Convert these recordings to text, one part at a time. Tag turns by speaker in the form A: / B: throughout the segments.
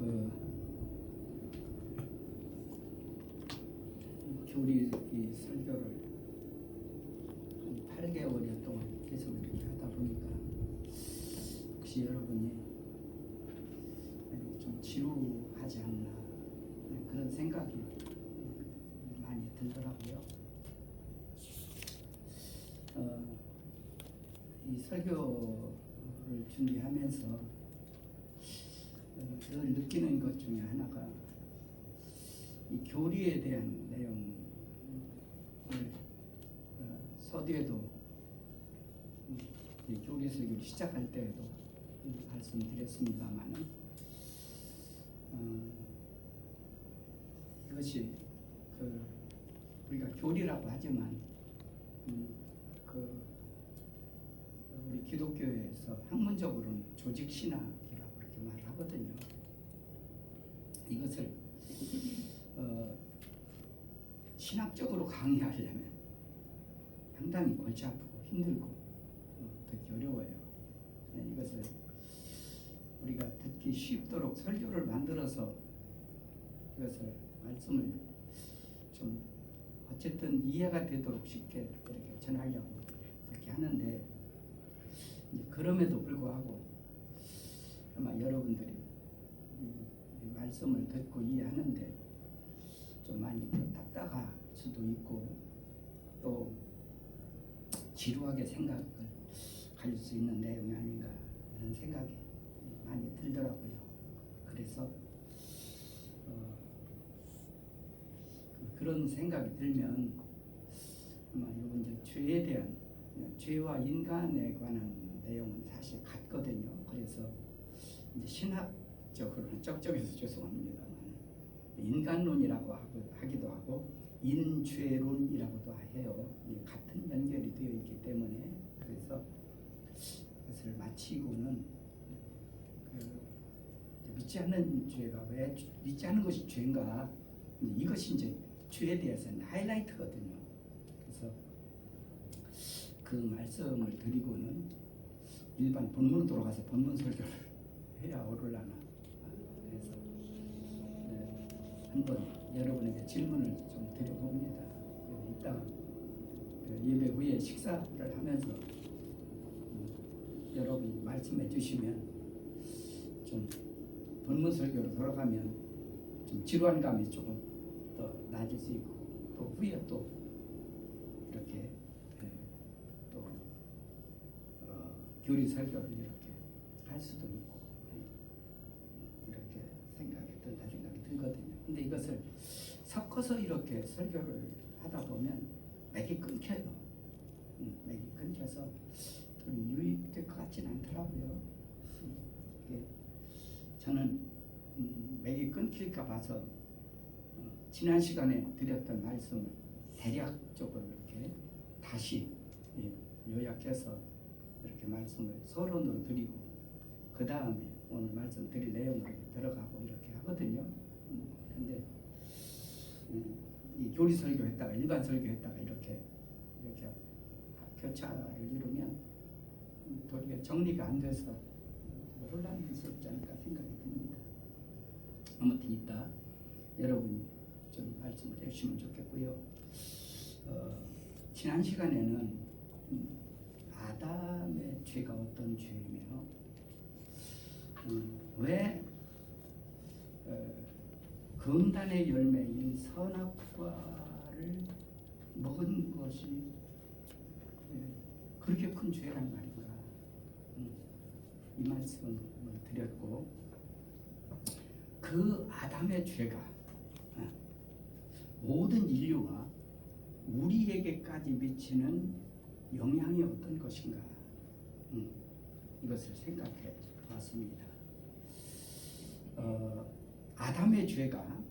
A: 그 교리 이 설교를 한 8개월여 동안 계속 이렇게 하다 보니까 혹시 여러분이 좀 지루하지 않나 그런 생각이 많이 들더라고요. 이 설교를 준비하면서 늘 느끼는 것 중에 하나가 이 교리에 대한 내용을 서두에도 이 교리 설교를 시작할 때에도 말씀드렸습니다만 이것이 우리가 교리라고 하지만 우리 기독교에서 학문적으로는 조직신학이라고 그렇게 말을 하거든요. 이것을 신학적으로 강의하려면 상당히 골치 아프고 힘들고 듣기 어려워요. 이것을 우리가 듣기 쉽도록 설교를 만들어서 이것을 말씀을 좀 어쨌든 이해가 되도록 쉽게 이렇게 전하려고 이렇게 하는데 이제 그럼에도 불구하고 아마 여러분들이 이 말씀을 듣고 이해하는데 좀 많이 답답할 수도 있고 또 지루하게 생각을 가질 수 있는 내용이 아닌가 이런 생각이 많이 들더라고요. 그래서 그런 생각이 들면 아마 이번 죄에 대한 죄와 인간에 관한 내용은 사실 같거든요. 그래서 이제 신학적으로는 쩍쩍해서 죄송합니다만 인간론이라고 하기도 하고 인죄론이라고도 해요. 같은 연결이 되어 있기 때문에 그래서 그것을 마치고는 믿지 않는 죄가 왜 믿지 않는 것이 죄인가 이것이 이제 죄에 대해서는 하이라이트거든요. 그래서 그 말씀을 드리고는 일반 본문으로 돌아가서 본문 설교를 해야 오르려나. 그래서 한번 여러분에게 질문을 좀 드려봅니다. 이따 예배 후에 식사를 하면서 여러분이 말씀해 주시면 좀 본문 설교로 돌아가면 좀 지루한 감이 조금 더 나아질 수 있고 또 후에 또 이렇게 또 교리 설교를 이렇게 할 수도 있고 이렇게 생각이 들거든요. 근데 이것을 섞어서 이렇게 설교를 하다 보면 맥이 끊겨요. 맥이 끊겨서 유익될 것 같지는 않더라고요. 저는 맥이 끊길까 봐서 지난 시간에 드렸던 말씀을 대략적으로 이렇게 다시 요약해서 이렇게 말씀을 서론으로 드리고 그 다음에 오늘 말씀 드릴 내용으로 들어가고 이렇게 하거든요. 근데 이 교리 설교했다가 일반 설교했다가 이렇게 교차를 이루면 도리어 정리가 안 돼서 혼란스럽지 않을까 생각이 듭니다. 아무튼 이따 여러분이 좀 말씀을 해주시면 좋겠고요. 지난 시간에는 아담의 죄가 어떤 죄이며 왜 금단의 열매인 선악과를 먹은 것이 그렇게 큰 죄란 말인가 이 말씀을 드렸고 그 아담의 죄가 모든 인류와 우리에게까지 미치는 영향이 어떤 것인가 이것을 생각해 봤습니다. 아담의 죄가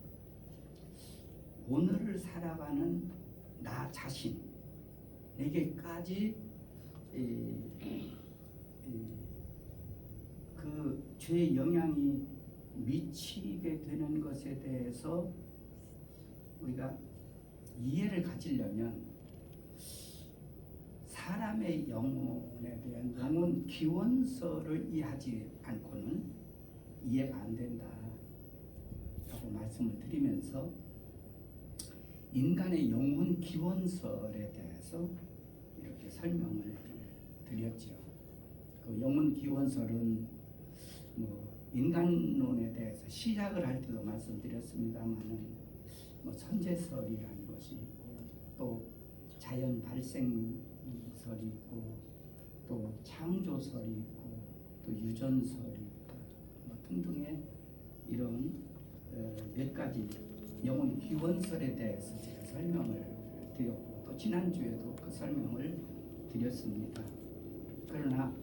A: 오늘을 살아가는 나 자신에게까지 그 죄의 영향이 미치게 되는 것에 대해서 우리가 이해를 가지려면 사람의 영혼에 대한 영혼 기원서를 이해하지 않고는 이해가 안 된다. 라고 말씀을 드리면서 인간의 영혼 기원설에 대해서 이렇게 설명을 드렸죠. 그 영혼 기원설은 뭐 인간론에 대해서 시작을 할 때도 말씀드렸습니다만은 뭐 선제설이라는 것이 있고 또 자연 발생설이 있고 또 창조설이 있고 또 유전설이 있고 뭐 등등의 이런 몇 가지 영혼 기원설에 대해서 제가 설명을 드렸고 또 지난주에도 그 설명을 드렸습니다. 그러나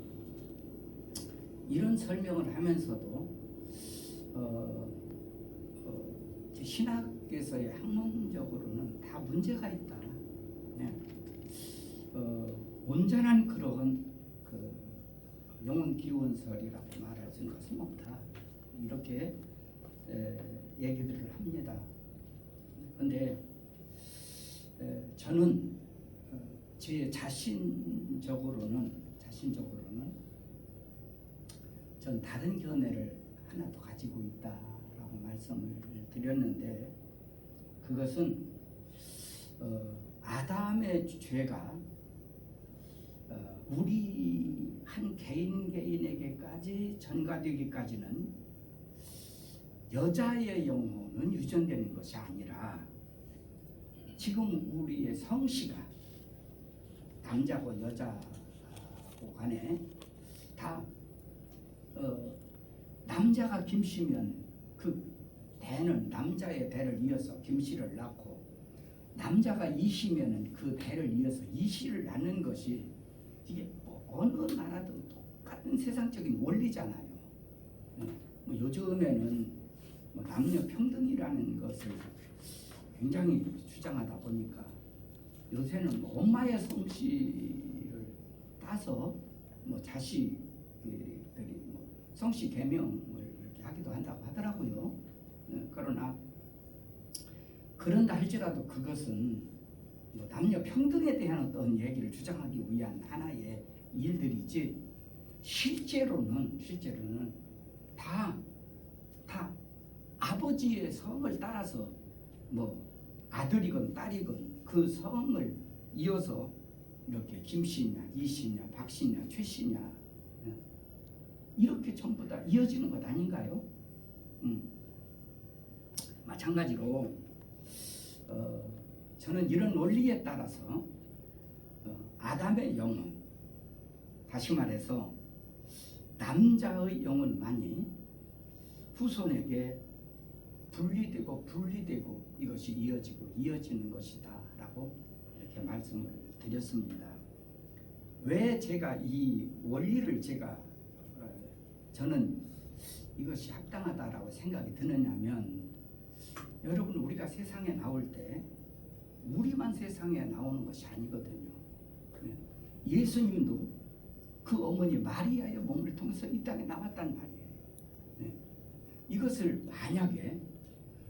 A: 이런 설명을 하면서도 신학에서의 학문적으로는 다 문제가 있다. 네. 온전한 그런 그 영혼 기원설이라고 말할 수 있는 것은 없다. 이렇게 얘기들을 합니다. 그런데 저는 제 자신적으로는 전 다른 견해를 하나 더 가지고 있다라고 말씀을 드렸는데 그것은 아담의 죄가 우리 한 개인에게까지 전가되기까지는 여자의 영혼은 유전되는 것이 아니라 지금 우리의 성씨가 남자고 여자고 간에 다 남자가 김씨면 그 대는 남자의 대를 이어서 김씨를 낳고 남자가 이씨면은 그 대를 이어서 이씨를 낳는 것이 이게 뭐 어느 나라든 똑같은 세상적인 원리잖아요. 뭐 요즘에는 뭐 남녀 평등이라는 것을 굉장히 주장하다 보니까 요새는 뭐 엄마의 성씨를 따서 뭐 자식들이 뭐 성씨 개명을 이렇게 하기도 한다고 하더라고요. 그러나 그런다 할지라도 그것은 뭐 남녀 평등에 대한 어떤 얘기를 주장하기 위한 하나의 일들이지 실제로는 다 아버지의 성을 따라서 뭐 아들이건 딸이건 그 성을 이어서 이렇게 김씨냐 이씨냐 박씨냐 최씨냐 이렇게 전부 다 이어지는 것 아닌가요? 마찬가지로 저는 이런 원리에 따라서 아담의 영혼, 다시 말해서 남자의 영혼만이 후손에게 분리되고 이것이 이어지는 것이다 라고 이렇게 말씀을 드렸습니다. 왜 제가 이 원리를 저는 이것이 합당하다라고 생각이 드느냐면 여러분 우리가 세상에 나올 때 우리만 세상에 나오는 것이 아니거든요. 예수님도 그 어머니 마리아의 몸을 통해서 이 땅에 나왔단 말이에요. 이것을 만약에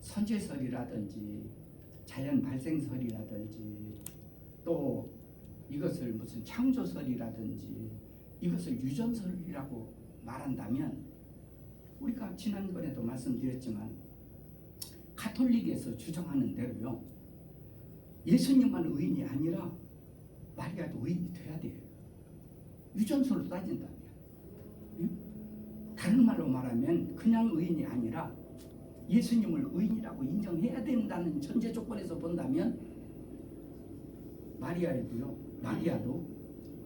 A: 선제설이라든지 자연 발생설이라든지 또 이것을 무슨 창조설이라든지 이것을 유전설이라고 말한다면 우리가 지난번에도 말씀드렸지만 가톨릭에서 주장하는 대로요 예수님만 의인이 아니라 마리아도 의인이 돼야 돼요. 유전설로 따진다면 다른 말로 말하면 그냥 의인이 아니라 예수님을 의인이라고 인정해야 된다는 전제 조건에서 본다면 마리아도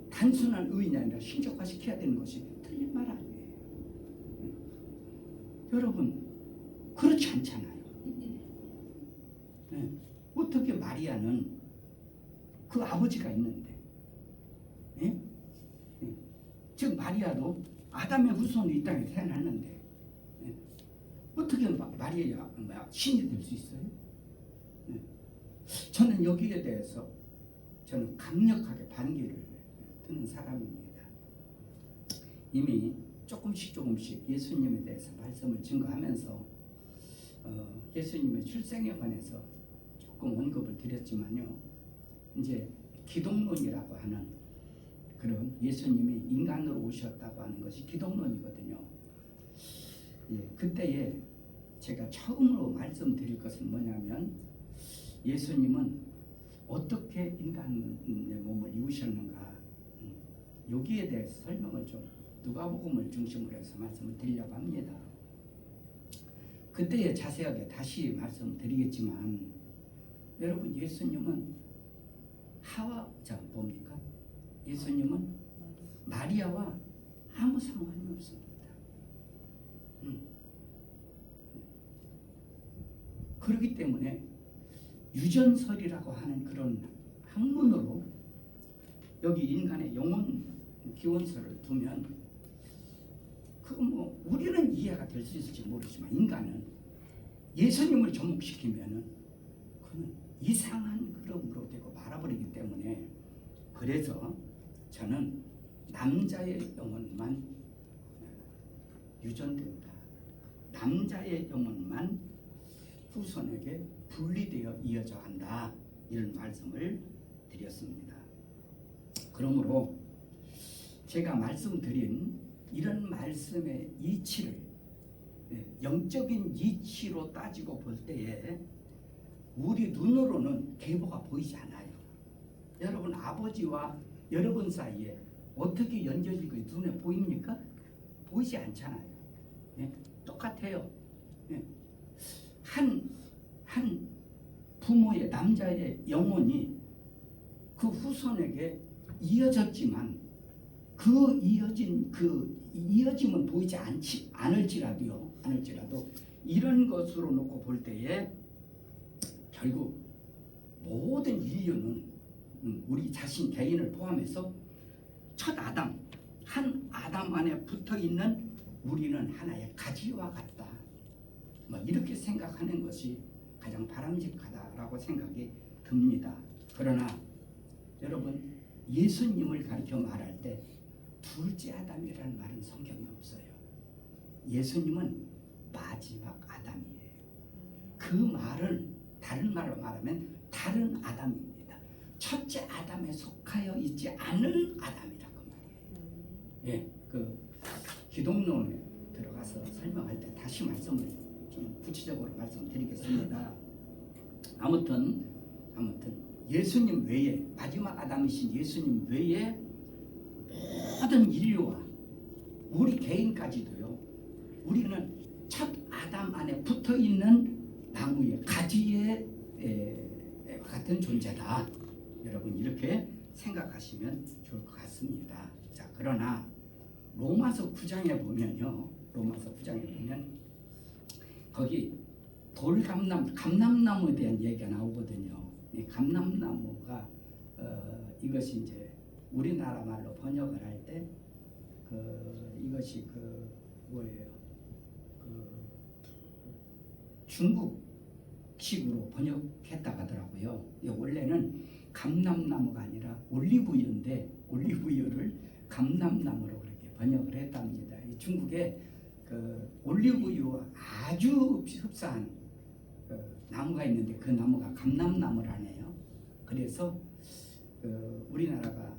A: 단순한 의인이 아니라 신적화시켜야 되는 것이 틀린 말 아니에요. 여러분 그렇지 않잖아요. 어떻게 마리아는 그 아버지가 있는데 즉 마리아도 아담의 후손이 이 땅에 태어났는데 어떻게 마리아가 신이 될 수 있어요? 저는 여기에 대해서 저는 강력하게 반기를 드는 사람입니다. 이미 조금씩 예수님에 대해서 말씀을 증거하면서 예수님의 출생에 관해서 조금 언급을 드렸지만요. 이제 기독론이라고 하는 그런 예수님이 인간으로 오셨다고 하는 것이 기독론이거든요. 그때에 제가 처음으로 말씀드릴 것은 뭐냐면 예수님은 어떻게 인간의 몸을 이루셨는가 여기에 대해서 설명을 좀 누가복음을 중심으로 해서 말씀을 드리려고 합니다. 그때에 자세하게 다시 말씀드리겠지만 여러분 예수님은 뭡니까? 예수님은 마리아와 아무 상관이 없습니다. 그렇기 때문에 유전설이라고 하는 그런 학문으로 여기 인간의 영혼 기원설을 두면 그건 뭐 우리는 이해가 될 수 있을지 모르지만 인간은 예수님을 접목시키면은 그는 이상한 흐름으로 되고 말아버리기 때문에 그래서 저는 남자의 영혼만 유전된다. 남자의 영혼만 후손에게 분리되어 이어져 간다. 이런 말씀을 드렸습니다. 그러므로 제가 말씀드린 이런 말씀의 이치를 영적인 이치로 따지고 볼 때에 우리 눈으로는 계보가 보이지 않아요. 여러분 아버지와 여러분 사이에 어떻게 연결이고 눈에 보입니까? 보이지 않잖아요. 똑같아요. 한 부모의 남자의 영혼이 그 후손에게 이어졌지만 그 이어짐은 보이지 않을지라도 이런 것으로 놓고 볼 때에 결국 모든 인류는 우리 자신 개인을 포함해서 첫 아담 한 아담 안에 붙어 있는 우리는 하나의 가지와 같다. 뭐 이렇게 생각하는 것이 가장 바람직하다라고 생각이 듭니다. 그러나 여러분 예수님을 가리켜 말할 때 둘째 아담이라는 말은 성경에 없어요. 예수님은 마지막 아담이에요. 그 말은 다른 말로 말하면 다른 아담입니다. 첫째 아담에 속하여 있지 않은 아담이라고 말이에요. 그 기독론에 들어가서 설명할 때 다시 말씀을 좀 구체적으로 말씀드리겠습니다. 아무튼 예수님 외에 마지막 아담이신 예수님 외에 모든 인류와 우리 개인까지도요. 우리는 첫 아담 안에 붙어 있는 나무의 가지에 같은 존재다. 여러분 이렇게 생각하시면 좋을 것 같습니다. 자, 그러나 로마서 9장에 보면요. 로마서 9장에 보면 거기 감람나무에 대한 얘기가 나오거든요. 감람나무가 이것이 이제 우리나라 말로 번역을 할 때 이것이 뭐예요? 중국식으로 번역했다고 하더라고요. 원래는 감람나무가 아니라 올리브유인데 올리브유를 감람나무로 그렇게 번역을 했답니다. 중국에 올리브유와 아주 흡사한 나무가 있는데 그 나무가 감람나무라네요. 그래서 우리나라가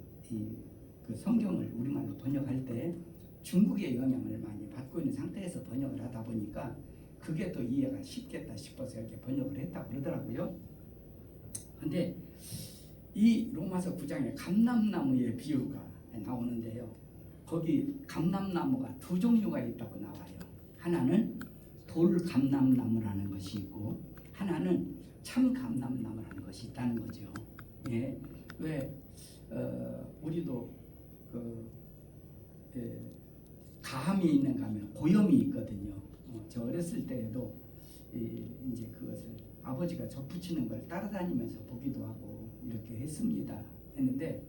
A: 그 성경을 우리말로 번역할 때 중국의 영향을 많이 받고 있는 상태에서 번역을 하다 보니까 그게 더 이해가 쉽겠다 싶어서 이렇게 번역을 했다고 그러더라고요. 근데 이 로마서 9장에 감람나무의 비유가 나오는데요. 거기 감람나무가 두 종류가 있다고 나와요. 하나는 돌감람나무라는 것이 있고 하나는 참감람나무라는 것이 있다는 거죠. 왜 우리도 감이 있는가 하면 고염이 있거든요. 저 어렸을 때에도 이제 그것을 아버지가 접붙이는 걸 따라다니면서 보기도 하고 이렇게 했는데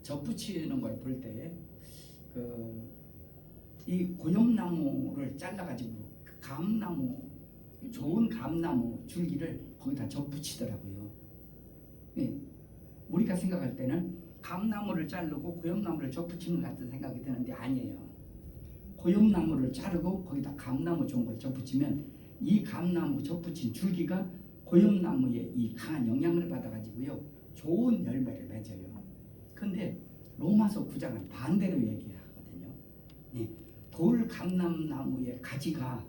A: 접붙이는 걸 볼 때 이 고염나무를 잘라가지고 좋은 감나무 줄기를 거기다 접붙이더라고요. 우리가 생각할 때는 감나무를 자르고 고염나무를 접붙이는 것 같은 생각이 드는데 아니에요. 고염나무를 자르고 거기다 감나무 좋은 걸 접붙이면 이 감나무 접붙인 줄기가 고염나무의 이 강한 영향을 받아가지고요 좋은 열매를 맺어요. 근데 로마서 9장은 반대로 얘기하거든요. 돌감람나무의 가지가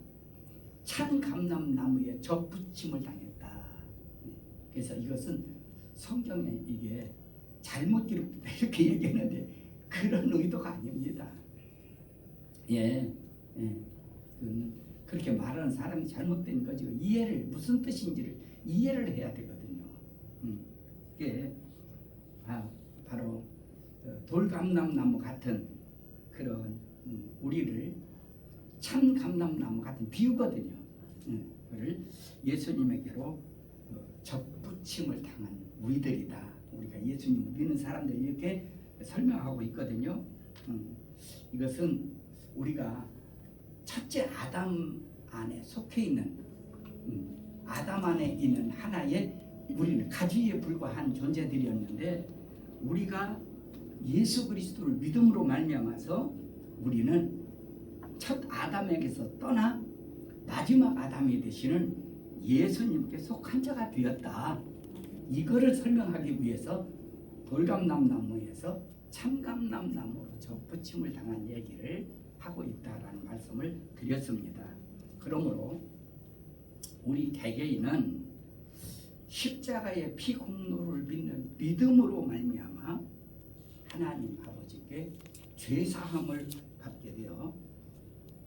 A: 찬 감람나무에 접붙임을 당했다. 그래서 이것은 성경에 이게 잘못 기록됐다 이렇게 얘기하는데 그런 의도가 아닙니다. 예, 그렇게 말하는 사람이 잘못된 거죠. 이해를 무슨 뜻인지를 이해를 해야 되거든요. 이게 바로 돌감람나무 같은 그런 우리를 참 감람나무 같은 비유거든요. 그를 예수님에게로 접붙임을 당한 우리들이다. 우리가 예수님을 믿는 사람들 이렇게 설명하고 있거든요. 이것은 우리가 첫째 아담 안에 속해 있는 아담 안에 있는 하나의 우리는 가지에 불과한 존재들이었는데 우리가 예수 그리스도를 믿음으로 말미암아서 우리는 첫 아담에게서 떠나 마지막 아담이 되시는 예수님께 속한 자가 되었다. 이거를 설명하기 위해서 돌감람나무에서 참감람나무로 접붙임을 당한 얘기를 하고 있다라는 말씀을 드렸습니다. 그러므로 우리 개개인은 십자가의 피 공로를 믿는 믿음으로 말미암아 하나님 아버지께 죄 사함을 받게 되어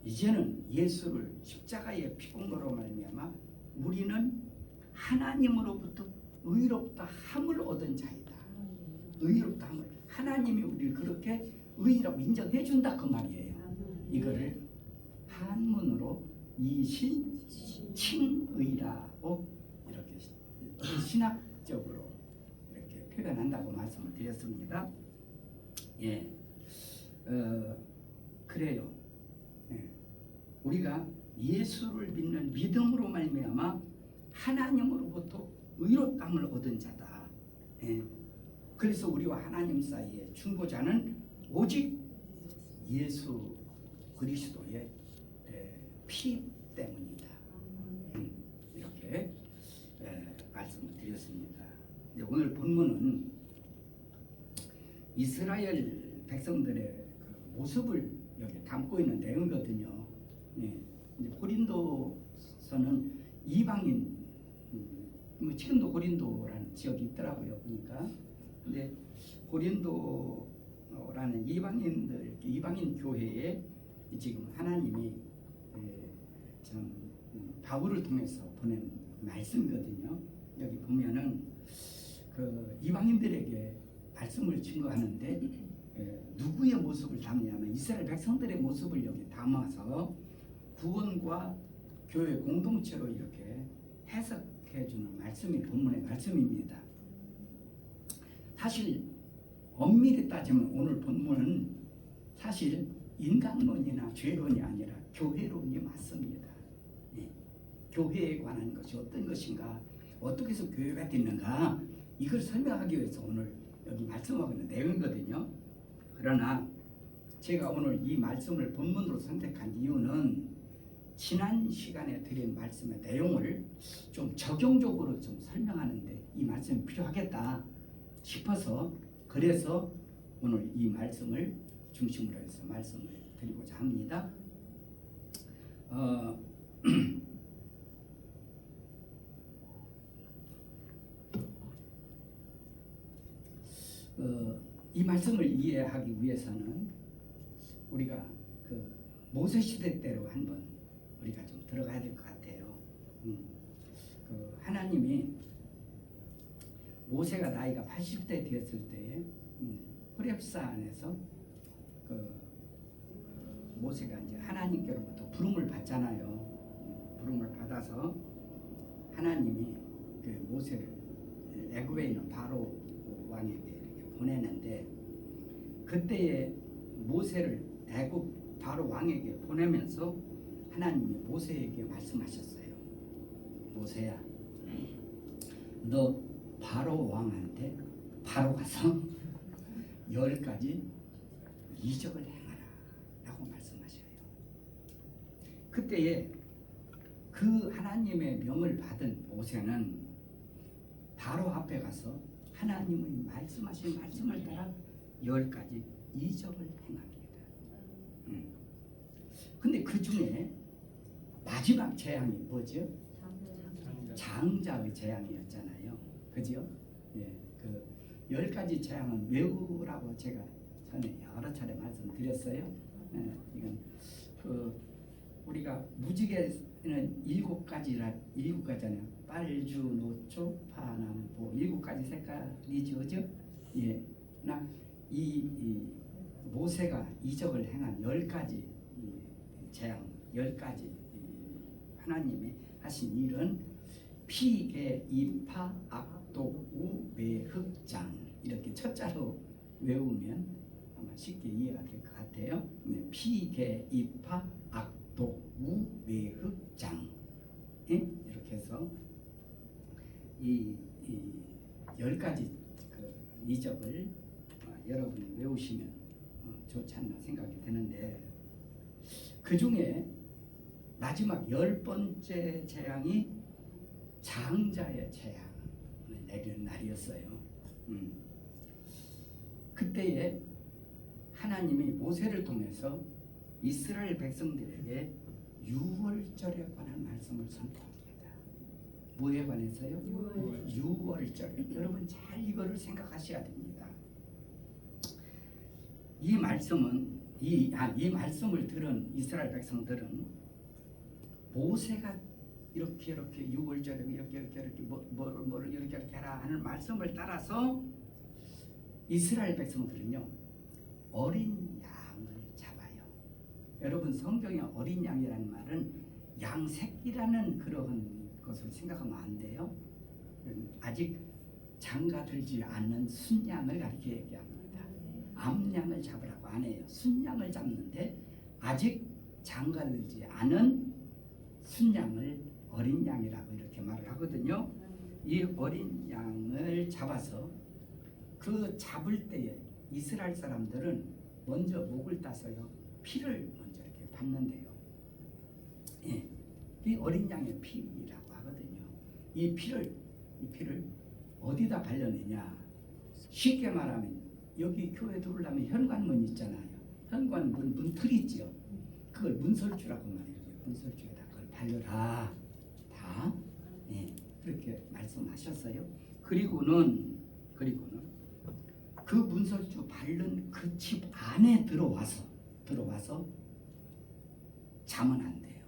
A: 이제는 예수를 십자가의 피 공로로 말미암아 우리는 하나님으로부터 의롭다 함을 얻은 자이다. 의롭다 함을 하나님이 우리를 그렇게 의라고 인정해 준다 그 말이에요. 이거를 한문으로 이신칭의라고 이렇게 신학적으로 이렇게 표현한다고 말씀을 드렸습니다. 예, 그래요. 예. 우리가 예수를 믿는 믿음으로 말미암아 하나님으로부터 의롭다함을 얻은 자다. 예. 그래서 우리와 하나님 사이의 중보자는 오직 예수 그리스도의 피 때문이다. 이렇게 말씀을 드렸습니다. 오늘 본문은 이스라엘 백성들의 그 모습을 여기 담고 있는 내용이거든요. 예. 고린도서는 이방인, 지금도 고린도라는 지역이 있더라고요. 보니까. 근데 고린도라는 이방인 교회에 지금 하나님이 참 바울을 통해서 보낸 말씀이거든요. 여기 보면은 그 이방인들에게 말씀을 증거하는데 누구의 모습을 담냐면 이스라엘 백성들의 모습을 여기 담아서 구원과 교회 공동체로 이렇게 해석해 주는 말씀이 본문의 말씀입니다. 사실 엄밀히 따지면 오늘 본문은 사실 인간론이나 죄론이 아니라 교회론이 맞습니다. 예. 교회에 관한 것이 어떤 것인가, 어떻게 해서 교회가 됐는가, 이걸 설명하기 위해서 오늘 여기 말씀하고 있는 내용이거든요. 그러나 제가 오늘 이 말씀을 본문으로 선택한 이유는 지난 시간에 드린 말씀의 내용을 좀 적용적으로 좀 설명하는데 이 말씀이 필요하겠다 싶어서 그래서 오늘 이 말씀을 중심으로 해서 말씀을 드리고자 합니다. 이 말씀을 이해하기 위해서는 우리가 그 모세 시대 때로 한번 우리가 좀 들어가야 될 것 같아요. 그 하나님이 모세가 나이가 80대 되었을 때에 호렙산에서 그 모세가 이제 하나님께로부터 부름을 받잖아요. 부름을 받아서 하나님이 그 모세를 애굽에 있는 바로 왕에게 이렇게 보내는데 그때에 모세를 애굽 바로 왕에게 보내면서 하나님이 모세에게 말씀하셨어요. 모세야, 너 바로 왕한테 바로 가서 10가지 이적을 행하라 라고 말씀하셔요. 그때에 그 하나님의 명을 받은 모세는 바로 앞에 가서 하나님의 말씀하신 말씀을 따라 10가지 이적을 행합니다. 근데 그 중에 마지막 재앙이 뭐죠? 장자의 재앙이었잖아요. 그죠? 예, 그 10가지 재앙은 외우라고 제가 전에 여러 차례 말씀드렸어요. 예, 이건 그 우리가 무지개는 7가지잖아요. 빨주, 노초, 파남, 보 7가지 색깔이죠, 그죠? 예, 이 모세가 이적을 행한 10가지 재앙, 10가지 하나님이 하신 일은 피계, 인파, 악독, 우, 매, 흑장 이렇게 첫자로 외우면 아마 쉽게 이해가 될 것 같아요. 네, 피계, 인파, 악독, 우, 매, 흑장 이렇게 해서 이 10가지 그 이적을 여러분이 외우시면 좋지 않나 생각이 드는데, 그 중에 마지막 10번째 재앙이 장자의 재앙을 내리는 날이었어요. 그때에 하나님이 모세를 통해서 이스라엘 백성들에게 유월절에 관한 말씀을 선포합니다. 뭐에 관해서요? 유월절. 여러분 잘 이거를 생각하셔야 됩니다. 이 말씀은 이 말씀을 들은 이스라엘 백성들은 모세가 이렇게 유월절에 이렇게 뭐를 이렇게 해라 하는 말씀을 따라서 이스라엘 백성들은요 어린 양을 잡아요. 여러분 성경에 어린 양이라는 말은 양 새끼라는 그런 것을 생각하면 안 돼요. 아직 장가 들지 않는 순양을 가르쳐 얘기합니다. 암양을 잡으라고 안 해요. 순양을 잡는데 아직 장가 들지 않은 순양을 어린 양이라고 이렇게 말을 하거든요. 이 어린 양을 잡아서 그 잡을 때에 이스라엘 사람들은 먼저 목을 따서요 피를 먼저 이렇게 받는데요. 예, 이 어린 양의 피라고 하거든요. 이 피를 어디다 발려내냐? 쉽게 말하면 여기 교회 들어오려면 현관문 있잖아요. 현관문 문틀 있죠. 그걸 문설주라고 말해요. 문설주에다 그걸 발려라. 다 그렇게 말씀하셨어요. 그리고는 그 문설주 바른 그 집 안에 들어와서 자면 안 돼요.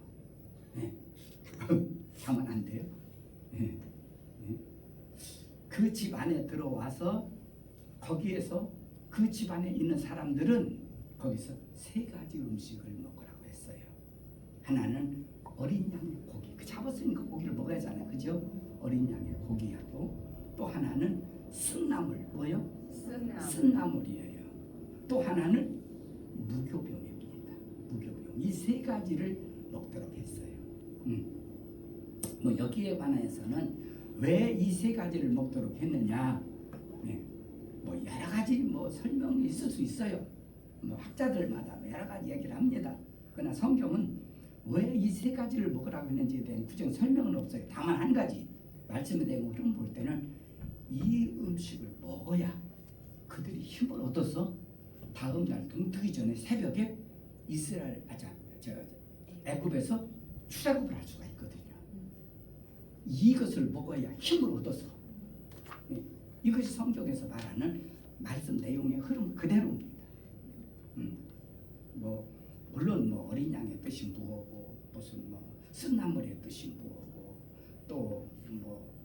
A: 자면 안 돼요. 그 집 안에 들어와서 거기에서 그 집 안에 있는 사람들은 거기서 3가지 음식을 먹으라고 했어요. 하나는 어린 양의 고기, 그 잡았으니까 고기를 먹어야 하잖아요, 그죠? 어린 양의 고기하고, 또 하나는 쓴나물, 뭐요? 쓴나물이에요. 또 하나는 무교병입니다. 무교병. 이 3가지를 먹도록 했어요. 뭐 여기에 관해서는 왜 이 3가지를 먹도록 했느냐? 뭐 여러 가지 뭐 설명이 있을 수 있어요. 뭐 학자들마다 여러 가지 얘기를 합니다. 그러나 성경은 왜 이 3가지를 먹으라고 했는지에 대한 구체적인 설명은 없어요. 다만 한 가지 말씀에 대한 흐름 볼 때는 이 음식을 먹어야 그들이 힘을 얻어서 다음 날 동 뜨기 전에 새벽에 애굽에서 출애굽을 할 수가 있거든요. 이것을 먹어야 힘을 얻어서, 이것이 성경에서 말하는 말씀 내용의 흐름 그대로입니다. 뭐 물론 뭐 어린 양의 뜻이 뭐고 무슨 뭐 쓴나물의 뜻이 뭐고 또 뭐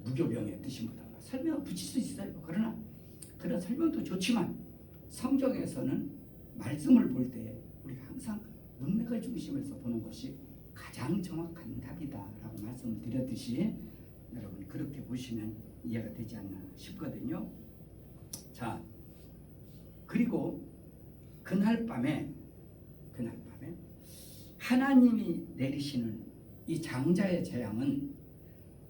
A: 무교병의 뜻이 뭐다 설명을 붙일 수 있어요. 그러나 그런 설명도 좋지만 성경에서는 말씀을 볼 때 우리가 항상 문맥을 중심에서 보는 것이 가장 정확한 답이다라고 말씀을 드렸듯이 여러분 그렇게 보시면 이해가 되지 않나 싶거든요. 자, 그리고 그날 밤에 하나님이 내리시는 이 장자의 재앙은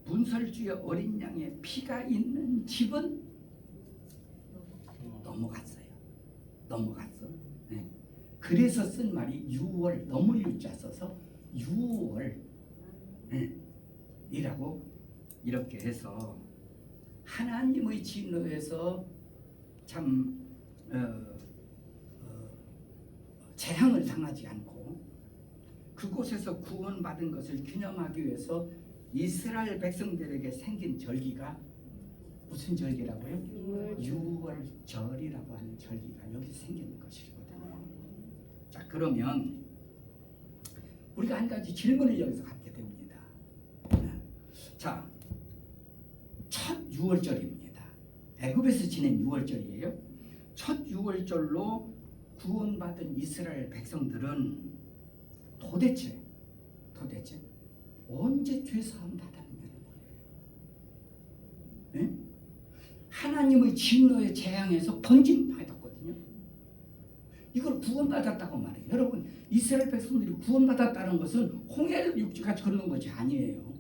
A: 문설주의 어린 양의 피가 있는 집은 넘어갔어요. 그래서 쓴 말이 유월, 넘을 유자 써서 유월이라고 이렇게 해서 하나님의 진노에서 참 재앙을 당하지 않고 그곳에서 구원받은 것을 기념하기 위해서 이스라엘 백성들에게 생긴 절기가 무슨 절기라고요? 유월절이라고 하는 절기가 여기서 생긴 것이거든요. 자, 그러면 우리가 한 가지 질문을 여기서 갖게 됩니다. 자, 첫 유월절입니다. 애굽에서 지낸 유월절이에요. 첫 유월절로 구원받은 이스라엘 백성들은 도대체 언제 죄사함 받았느냐는 거예요. 네? 하나님의 진노의 재앙에서 건짐받았거든요. 이걸 구원받았다고 말해요. 여러분, 이스라엘 백성들이 구원받았다는 것은 홍해를 육지같이 걸는 것이 아니에요.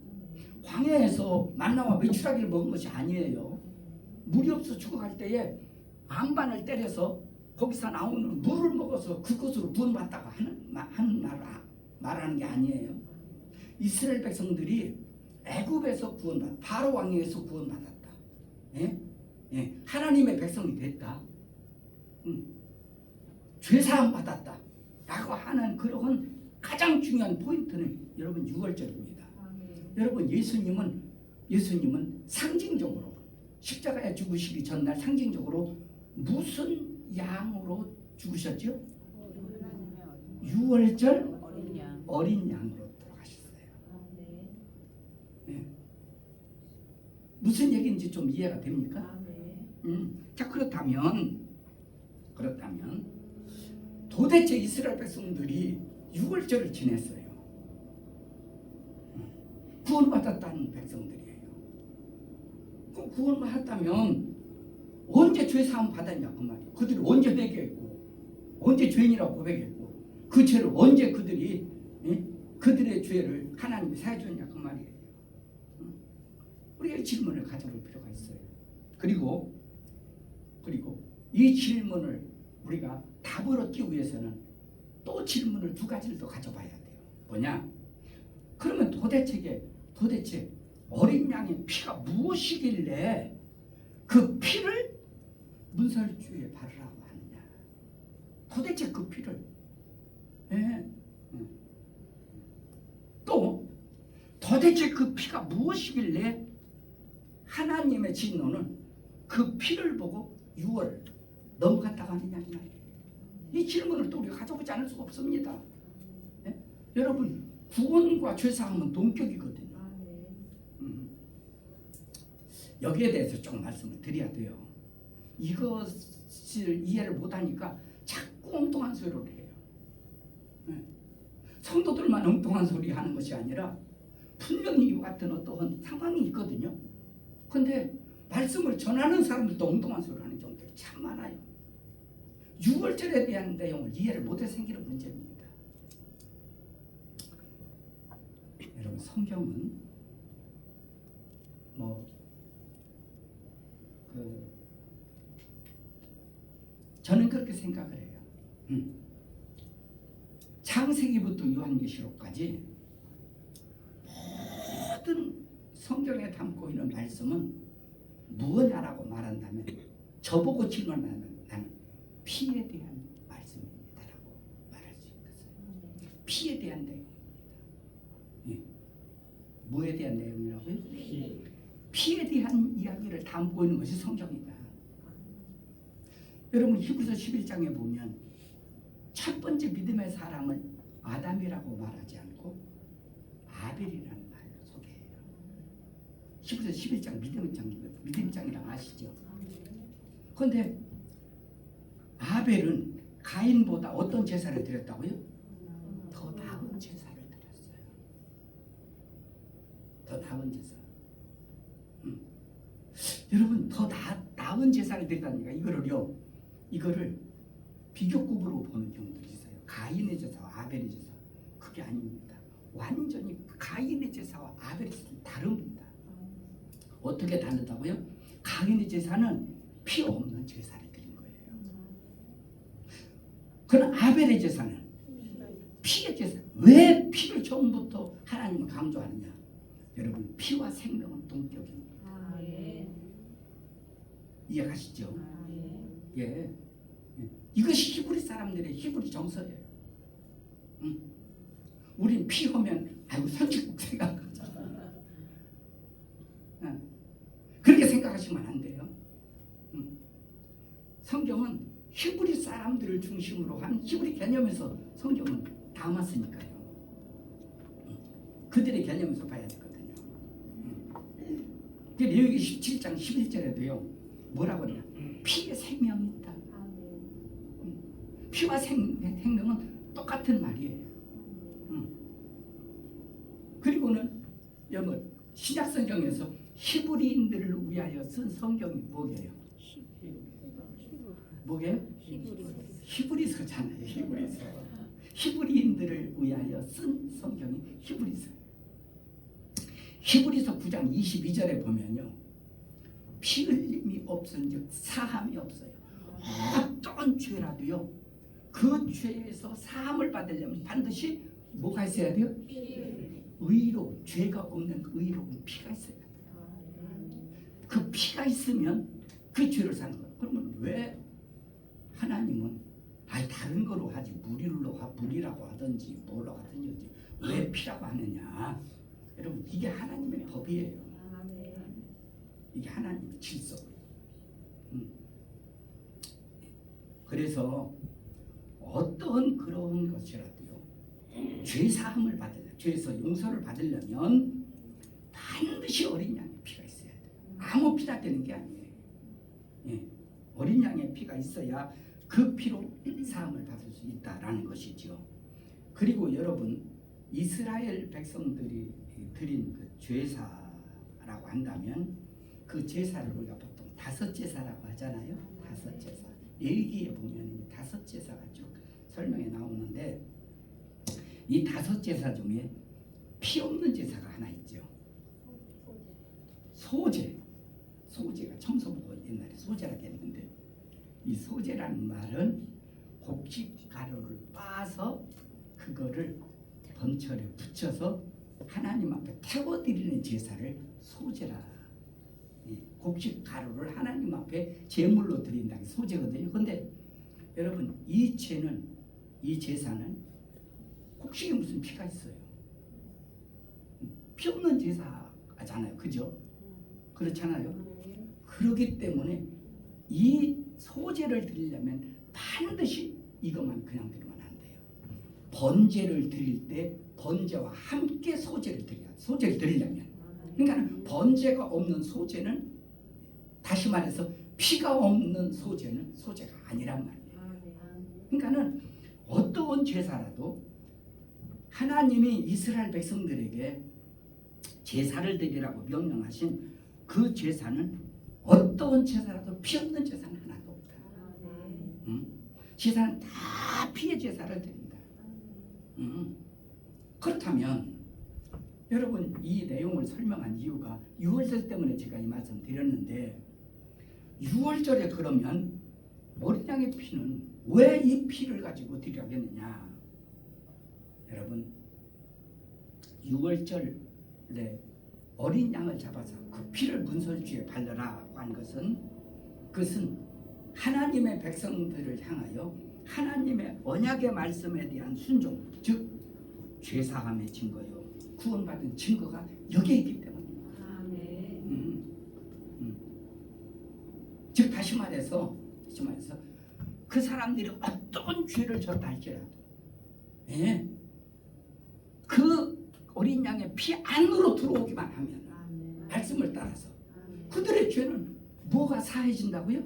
A: 광야에서 만나와 메추라기를 먹은 것이 아니에요. 물이 없어 죽어갈 때에 안반을 때려서 거기서 나오는 물을 먹어서 그것으로 구원받다가 하는 말하는 게 아니에요. 이스라엘 백성들이 애굽에서 구원받았다. 바로 왕에서 구원받았다. 예? 예. 하나님의 백성이 됐다. 죄사함 받았다. 라고 하는 그런 가장 중요한 포인트는 여러분 유월절입니다. 여러분 예수님은 상징적으로 십자가에 죽으시기 전날 상징적으로 무슨 양으로 죽으셨죠? 유월절 어린 양으로 돌아가셨어요. 네. 무슨 얘기인지 좀 이해가 됩니까? 자, 그렇다면 도대체 이스라엘 백성들이 유월절을 지냈어요. 구원받았다는 백성들이에요. 그럼 구원받았다면 언제 죄사함 받았냐 그 말이에요. 그들이 언제 회개했고 언제 죄인이라고 고백했고 그 죄를 언제 그들의 죄를 하나님이 사해줬냐 그 말이에요. 우리가 이 질문을 가져볼 필요가 있어요. 그리고 이 질문을 우리가 답을 얻기 위해서는 또 질문을 두 가지를 더 가져봐야 돼요. 뭐냐? 그러면 도대체 어린 양의 피가 무엇이길래 그 피를 문설주에 바르라고 하느냐? 도대체 그 피를 또 도대체 그 피가 무엇이길래 하나님의 진노는 그 피를 보고 6월 넘어갔다고 하느냐 이 말이에요. 이 질문을 또 우리가 가져보지 않을 수가 없습니다. 네? 여러분 구원과 죄사함은 동격이거든요. 여기에 대해서 조금 말씀을 드려야 돼요. 이것을 이해를 못하니까 자꾸 엉뚱한 소리를 해요. 네. 성도들만 엉뚱한 소리 하는 것이 아니라 분명히 이와 같은 어떠한 상황이 있거든요. 그런데 말씀을 전하는 사람들도 엉뚱한 소리를 하는 경우들이 참 많아요. 유월절에 대한 내용을 이해를 못해 생기는 문제입니다. 여러분 성경은 저는 그렇게 생각을 해요. 창세기부터 요한계시록까지 모든 성경에 담고 있는 말씀은 무엇이라고 말한다면 저보고 질문하면 나는 피에 대한 말씀입니다라고 말할 수 있겠어요. 피에 대한 내용입니다. 예. 뭐에 대한 내용이라고요? 피에 대한 이야기를 담고 있는 것이 성경이다. 여러분 히브리서 11장에 보면 첫 번째 믿음의 사람을 아담이라고 말하지 않고 아벨이라는 말로 소개해요. 히브리서 11장 믿음장이라고 아시죠? 그런데 아벨은 가인보다 어떤 제사를 드렸다고요? 더 나은 제사를 드렸어요. 더 나은 제사. 여러분 더 나은 제사를 드렸다니까 이거를 비교급으로 보는 경우도 있어요. 가인의 제사와 아벨의 제사 그게 아닙니다. 완전히 가인의 제사와 아벨의 제사는 다릅니다. 어떻게 다르다고요? 가인의 제사는 피 없는 제사를 드린 거예요. 그러나 아벨의 제사는 피의 제사. 왜 피를 처음부터 하나님은 강조하느냐? 여러분 피와 생명은 동격입니다. 이해가시죠? 예. 이것이 히브리 사람들의 히브리 정서예요. 우린 피 하면 아이고 선진국 생각하잖아. 그렇게 생각하시면 안 돼요. 성경은 히브리 사람들을 중심으로 한 히브리 개념에서 성경은 담았으니까요. 그들의 개념에서 봐야 되거든요. 레위기 17장 11절에도요. 뭐라고 그래요? 피에 생명이 있다. 피와 생명은 똑같은 말이에요. 그리고는 여러분 신약 성경에서 히브리인들을 위하여 쓴 성경이 뭐예요? 뭐예요? 히브리서잖아요. 히브리서. 히브리인들을 위하여 쓴 성경이 히브리서. 히브리서 9장 22절에 보면요. 피 흘림이 없은즉 사함이 없어요. 어떤 죄라도요. 그 죄에서 사함을 받으려면 반드시 뭐가 있어야 돼요? 의로 죄가 없는 의로운 피가 있어야 돼요. 그 피가 있으면 그 죄를 사는 거예요. 그러면 왜 하나님은 다른 거로 하지 물이라고 하든지 뭐라고 하든지 왜 피라고 하느냐? 여러분 이게 하나님의 법이에요. 이게 하나님의 질서. 그래서 어떤 그런 것이라도요. 죄 사함을 받으려, 죄에서 용서를 받으려면 반드시 어린 양의 피가 있어야 돼요. 아무 피나 되는 게 아니에요. 예. 어린 양의 피가 있어야 그 피로 사함을 받을 수 있다라는 것이죠. 그리고 여러분 이스라엘 백성들이 드린 그 제사라고 한다면 그 제사를 우리가 보통 다섯 제사라고 하잖아요. 다섯 제사. 레위기에 보면 다섯 제사가 쭉 설명에 나오는데 이 다섯 제사 중에 피 없는 제사가 하나 있죠. 소제가 청소부가 옛날에 소제라고 했는데 이 소제라는 말은 곡식 가루를 빻아서 그거를 번철에 붙여서 하나님 앞에 태워드리는 제사를 소제라. 곡식 가루를 하나님 앞에 제물로 드린다는 게 소제거든요. 근데 여러분 이 제사는 곡식에 무슨 피가 있어요? 피 없는 제사잖아요. 그죠? 그렇잖아요. 그렇기 때문에 이 소제를 드리려면 반드시 이것만 그냥 드리면 안 돼요. 번제를 드릴 때 번제와 함께 소제를 드리려면 그러니까 번제가 없는 소제는 다시 말해서 피가 없는 소제는 소제가 아니란 말이에요. 그러니까는 어떤 제사라도 하나님이 이스라엘 백성들에게 제사를 드리라고 명령하신 그 제사는 어떤 제사라도 피 없는 제사는 하나도 없다. 제사는 다 피의 제사를 드린다. 그렇다면 여러분 이 내용을 설명한 이유가 6월절 때문에 제가 이 말씀 드렸는데 6월절에 그러면 어린 양의 피는 왜 이 피를 가지고 드리라고 했느냐? 여러분 6월절에 어린 양을 잡아서 그 피를 문설주에 바르라고 한 것은 그것은 하나님의 백성들을 향하여 하나님의 언약의 말씀에 대한 순종, 즉 죄사함의 증거요, 구원받은 증거가 여기에 있기 때문입니다. 즉 다시 말해서 그 사람들이 어떤 죄를 졌다 할지라도 그 어린 양의 피 안으로 들어오기만 하면 말씀을 따라서 그들의 죄는 뭐가 사해진다고요?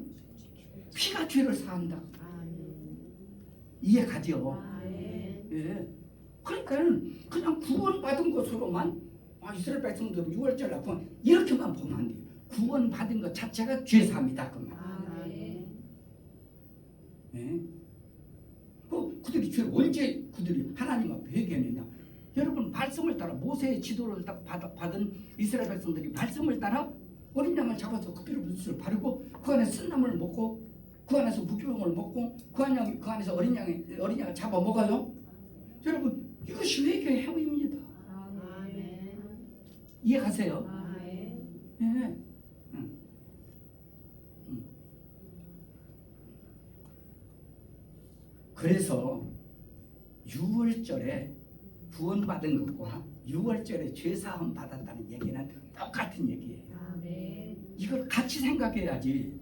A: 피가 죄를 사한다. 이해가죠? 예. 그러니까 그냥 구원받은 것으로만 이스라엘 백성들은 6월절 앞은 이렇게만 보면 안 돼요. 구원받은 것 자체가 죄사입니다. 그 말. 예. 그들이 죄를 언제 그들이 하나님 앞에 회개했느냐? 여러분 말씀을 따라 모세의 지도를 받은 이스라엘 백성들이 말씀을 따라 어린 양을 잡아서 그 피를 묻을 바르고 그 안에 쓴나물을 먹고 그 안에서 무교병을 먹고 그 안에서 어린 양을 잡아 먹어요. 여러분 이것이 회개의 행위입니다. 이해가세요? 예. 그래서 6월절에 구원받은 것과 6월절에 죄사함 받았다는 얘기는 똑같은 얘기예요. 이걸 같이 생각해야지.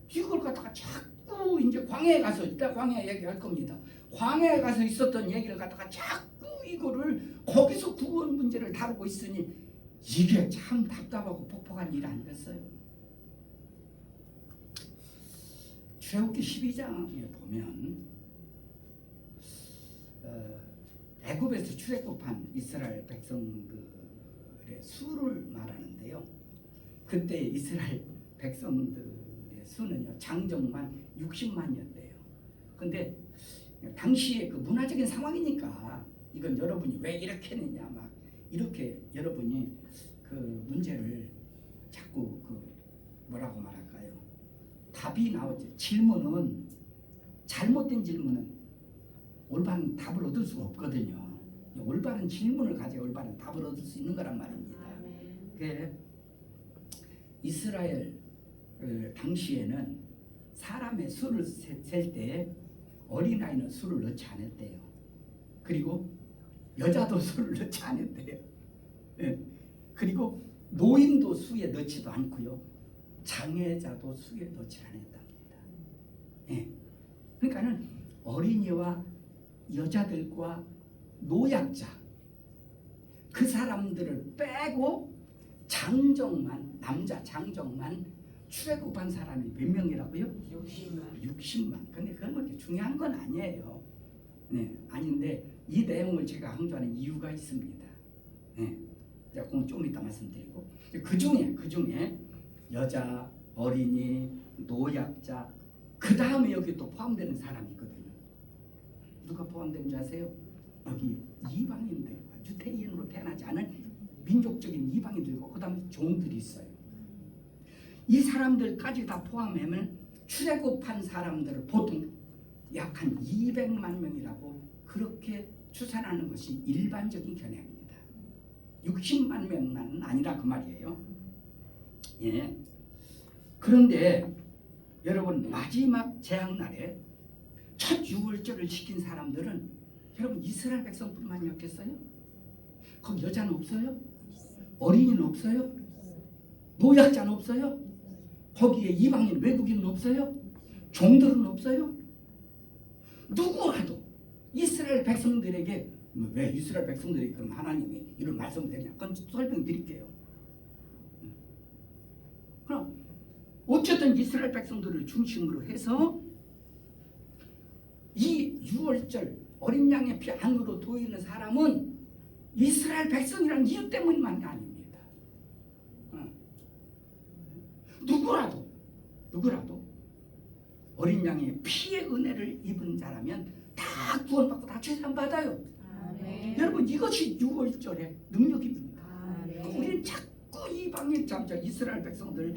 A: 이걸 갖다가 자꾸 이제 광야에 가서 이따 광야 얘기할 겁니다. 광야에 가서 있었던 얘기를 갖다가 자꾸 이거를 거기서 구원 문제를 다루고 있으니 이게 참 답답하고 폭폭한 일 아니겠어요? 출애굽기 12장에 보면 애굽에서 출애굽한 이스라엘 백성들의 수를 말하는데요. 그때 이스라엘 백성들의 수는요 장정만 60만이었대요. 근데 당시에 그 문화적인 상황이니까 이건 여러분이 왜 이렇게 했느냐 막 이렇게 여러분이 그 문제를 자꾸 그 뭐라고 말할까요? 답이 나오죠. 질문은 잘못된 질문은 올바른 답을 얻을 수가 없거든요. 올바른 질문을 가져야 올바른 답을 얻을 수 있는 거란 말입니다. 그게 이스라엘 당시에는 사람의 수를 셀 때 어린아이는 수를 넣지 않았대요. 그리고 여자도 수를 넣지 않았대요. 그리고 노인도 수에 넣지도 않고요. 장애자도 수에 넣지 않았답니다. 그러니까는 어린이와 여자들과 노약자 그 사람들을 빼고 장정만 남자 장정만 출애굽한 사람이 몇 명이라고요? 60만. 근데 그건 그렇게 중요한 건 아니에요. 아닌데 이 내용을 제가 강조하는 이유가 있습니다. 그건 좀 이따 말씀드리고 그 중에 여자, 어린이, 노약자 그 다음에 여기 또 포함되는 사람이 있거든요. 누가 포함되는지 아세요? 여기 이방인들과 유태인으로 태어나지 않은 민족적인 이방인들과 그 다음에 종들이 있어요. 이 사람들까지 다 포함하면 출애굽한 사람들을 보통 약 한 200만 명이라고 그렇게 추산하는 것이 일반적인 견해입니다. 60만 명만은 아니라 그 말이에요. 그런데 여러분 마지막 재앙날에 첫 유월절을 지킨 사람들은 여러분 이스라엘 백성뿐만이었겠어요? 거기 여자는 없어요? 어린이는 없어요? 노약자는 없어요? 거기에 이방인 외국인은 없어요? 종들은 없어요? 누구라도 이스라엘 백성들에게 왜 이스라엘 백성들이 그럼 하나님이 이런 말씀을 드리냐? 그건 설명드릴게요. 그럼 어쨌든 이스라엘 백성들을 중심으로 해서 이 유월절 어린 양의 피 안으로 도이는 사람은 이스라엘 백성이라는 이유 때문만이 아닙니다. 누구라도 어린 양의 피의 은혜를 입은 자라면 다 구원받고 다 죄산 받아요. 여러분 이것이 유월절의 능력입니다. 우리는 자꾸 이방인 잠자 이스라엘 백성들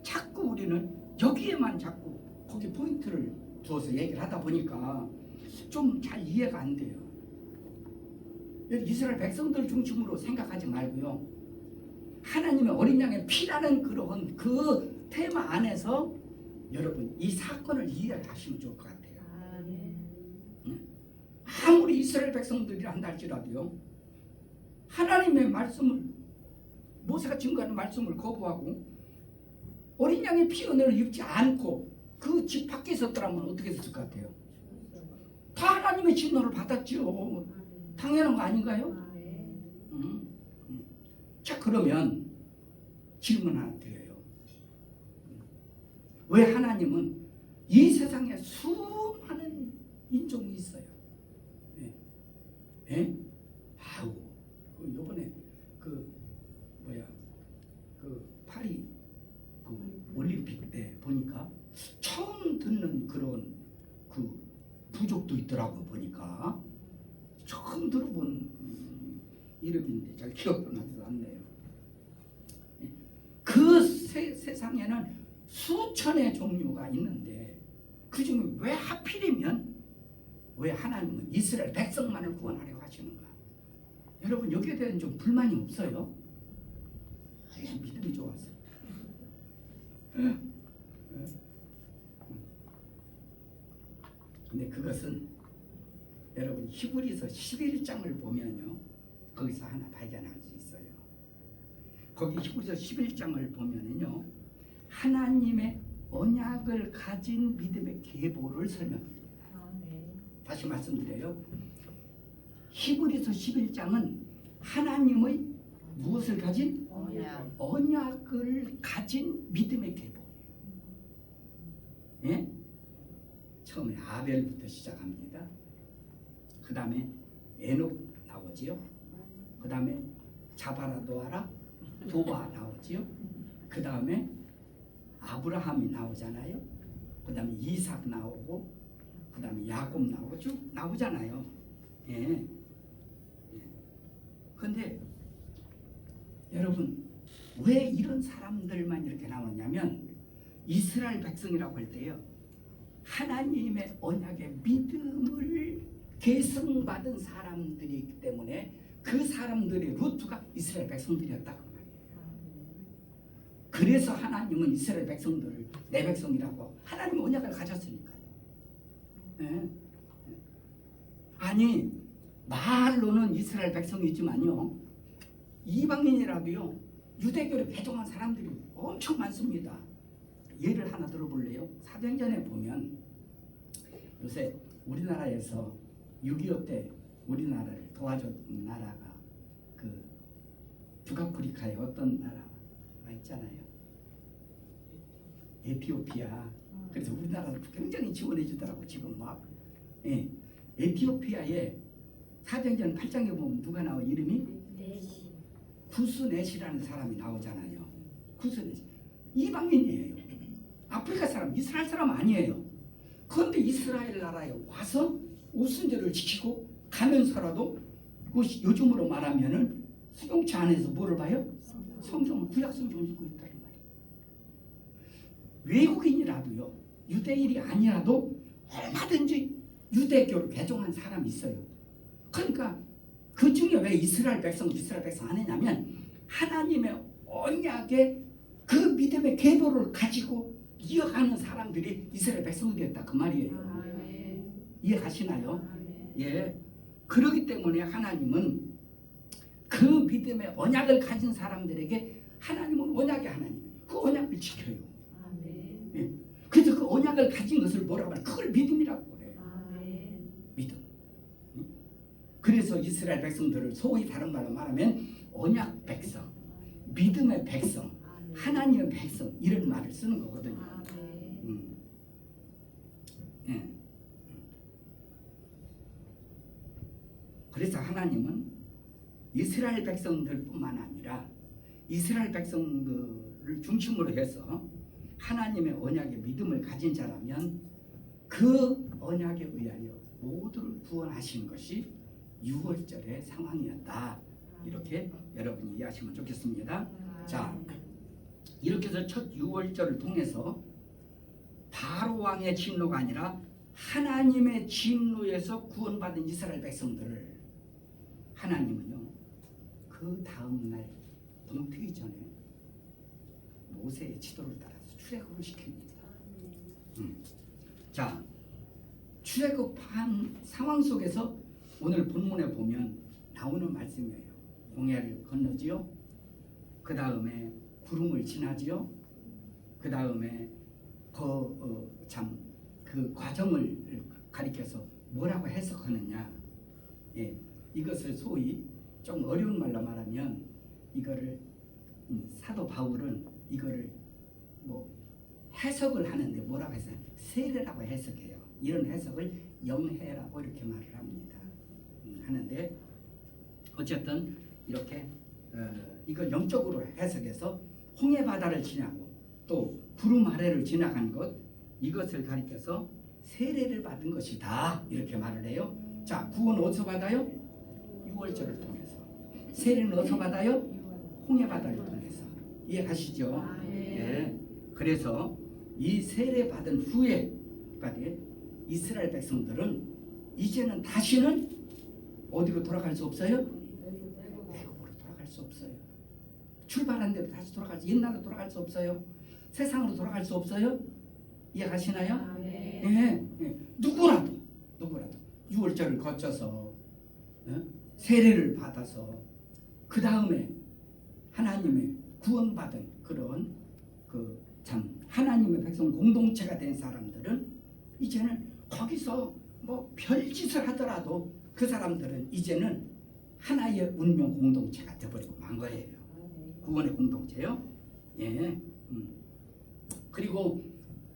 A: 자꾸 우리는 여기에만 자꾸 거기 포인트를 두어서 얘기를 하다 보니까 좀 잘 이해가 안 돼요. 이스라엘 백성들 중심으로 생각하지 말고요. 하나님의 어린 양의 피라는 그런 그 테마 안에서 여러분 이 사건을 이해하시면 좋을 것 같아요. 아무리 이스라엘 백성들이라 한다 할지라도요. 하나님의 말씀을 모세가 증거하는 말씀을 거부하고 어린 양의 피 은혜를 입지 않고 그 집 밖에 있었더라면 어떻게 됐을 것 같아요? 다 하나님의 진노를 받았죠. 당연한 거 아닌가요? 자 그러면 질문 하나 드려요. 왜 하나님은 이 세상에 수많은 인종이 있어요? 아우 요번에 그 파리 그 올림픽 때 보니까 처음 듣는 그런 그 부족도 있더라고. 보니까 처음 들어본 이름인데 잘 기억도 나지도 않네요. 그 세상에는 수천의 종류가 있는데 그 중에 왜 하필이면 왜 하나님은 이스라엘 백성만을 구원하려고 하시는가? 여러분 여기에 대한 좀 불만이 없어요? 믿음이 좋아서. 근데 그것은 여러분 히브리서 11장을 보면요, 거기서 하나 발견할 수 있어요. 거기 히브리서 11장을 보면은요, 하나님의 언약을 가진 믿음의 계보를 설명합니다. 다시 말씀드려요. 히브리서 11장은 하나님의 무엇을 가진? 언약을 가진 믿음의 계보예요. 예? 처음에 아벨부터 시작합니다. 그 다음에 에녹 나오지요. 그 다음에 자바라 노아라 도아 나오지요. 그 다음에 아브라함이 나오잖아요. 그 다음에 이삭 나오고, 그 다음에 야곱 나오고 쭉 나오잖아요. 예. 그런데 여러분 왜 이런 사람들만 이렇게 나오냐면, 이스라엘 백성이라고 할 때요, 하나님의 언약의 믿음을 계승받은 사람들이기 때문에 그 사람들의 루트가 이스라엘 백성들이었다고 말이에요. 그래서 하나님은 이스라엘 백성들을 내 백성이라고, 하나님의 언약을 가졌으니까요. 예. 아니 말로는 이스라엘 백성이지만요, 이방인이라도요 유대교를 개종한 사람들이 엄청 많습니다. 예를 하나 들어볼래요? 사도행전에 보면 요새 우리나라에서 6.25 때 우리나라를 도와준 나라가 그 북아프리카의 어떤 나라가 있잖아요. 에티오피아. 그래서 우리나라도 굉장히 지원해 주더라고 지금 막. 예. 에티오피아에 사도행전 8장에 보면 누가 나와? 이름이? 구스넷이라는 사람이 나오잖아요. 구스넷. 이방인이에요. 아프리카 사람, 이스라엘 사람 아니에요. 그런데 이스라엘 나라에 와서 오순절을 지키고 가면서라도 요즘으로 말하면은 수용체 안에서 뭐를 봐요? 성경을, 구약 성경을 읽고 있다는 말이에요. 외국인이라도요, 유대인이 아니라도 얼마든지 유대교를 개종한 사람이 있어요. 그러니까 그 중에 왜 이스라엘 백성 안 했냐면, 하나님의 언약의 그 믿음의 계보를 가지고 이어가는 사람들이 이스라엘 백성들이었다 그 말이에요. 이해하시나요? 예. 그렇기 때문에 하나님은 그 믿음의 언약을 가진 사람들에게, 하나님은 언약의 하나님, 그 언약을 지켜요. 예. 그래서 그 언약을 가진 것을 뭐라고 하냐, 그걸 믿음이라고 그래요. 믿음. 그래서 이스라엘 백성들을 소위 다른 말로 말하면 언약 백성, 믿음의 백성, 하나님의 백성, 이런 말을 쓰는 거거든요. 예. 그래서 하나님은 이스라엘 백성들뿐만 아니라 이스라엘 백성들을 중심으로 해서 하나님의 언약의 믿음을 가진 자라면 그 언약에 의하여 모두를 구원하신 것이 6월절의 상황이었다. 이렇게 여러분이 이해하시면 좋겠습니다. 자, 이렇게 해서 첫 6월절을 통해서 바로 왕의 진노가 아니라 하나님의 진노에서 구원받은 이스라엘 백성들을 하나님은요, 그 다음날 동트기 전에 모세의 지도를 따라서 출애굽을 시킵니다. 자, 출애굽한 상황 속에서 오늘 본문에 보면 나오는 말씀이에요. 홍해를 건너지요. 그 다음에 구름을 지나지요. 그 다음에 그 과정을 가리켜서 뭐라고 해석하느냐. 예, 이것을 소위 좀 어려운 말로 말하면 이거를 사도 바울은 이거를 뭐 해석을 하는데 뭐라고 해서 세례라고 해석해요. 이런 해석을 영해라고 이렇게 말을 합니다. 하는데 어쨌든 이렇게 이걸 영적으로 해석해서 홍해 바다를 지나고 또 구름 아래를 지나간 것, 이것을 가리켜서 세례를 받은 것이다 이렇게 말을 해요. 자, 구원 어디서 받아요? 6월절을 통해서. 세례는 어디서 받아요? 홍해 바다를 통해서. 이해가시죠? 예. 그래서 이 세례 받은 후에까지 이스라엘 백성들은 이제는 다시는 어디로 돌아갈 수 없어요? 애굽으로 돌아갈 수 없어요. 출발한 대로 다시 옛날로 돌아갈 수 없어요. 세상으로 돌아갈 수 없어요. 이해가시나요? 예. 누구라도 유월절을 거쳐서 세례를 받아서 그 다음에 하나님의 구원받은 그런 그 참 하나님의 백성 공동체가 된 사람들은 이제는 거기서 뭐 별짓을 하더라도 그 사람들은 이제는 하나의 운명 공동체가 되어버리고 만 거예요. 구원의 공동체요. 예. 그리고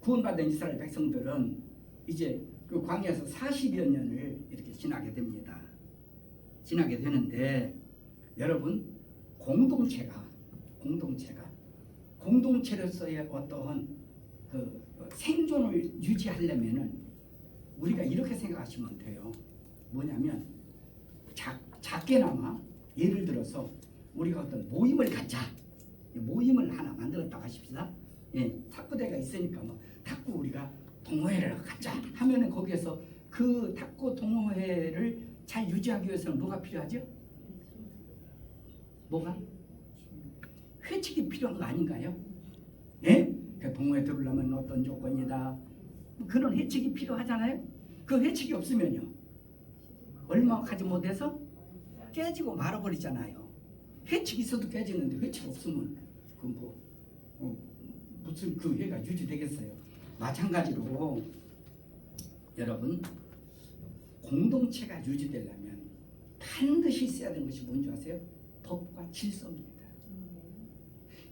A: 구원받은 이스라엘 백성들은 이제 그 광야에서 40여 년을 이렇게 지나게 됩니다. 지나게 되는데 여러분 공동체로서의 어떠한 그 생존을 유지하려면은 우리가 이렇게 생각하시면 돼요. 뭐냐면 작게나마 예를 들어서 우리가 어떤 모임을 갖자. 모임을 하나 만들었다고 하십시다. 예, 탁구대가 있으니까 뭐 탁구 우리가 동호회를 갖자 하면은 거기에서 그 탁구 동호회를 잘 유지하기 위해서는 뭐가 필요하죠? 뭐가? 회칙이 필요한 거 아닌가요? 예? 그 동호회 들어오려면 어떤 조건이다. 그런 회칙이 필요하잖아요. 그 회칙이 없으면요. 얼마 가지 못해서 깨지고 말아버리잖아요. 회칙 있어도 깨지는데 회칙 없으면 그 무슨 그 회가 유지되겠어요. 마찬가지로 여러분 공동체가 유지되려면 반드시 있어야 되는 것이 뭔지 아세요? 법과 질서입니다.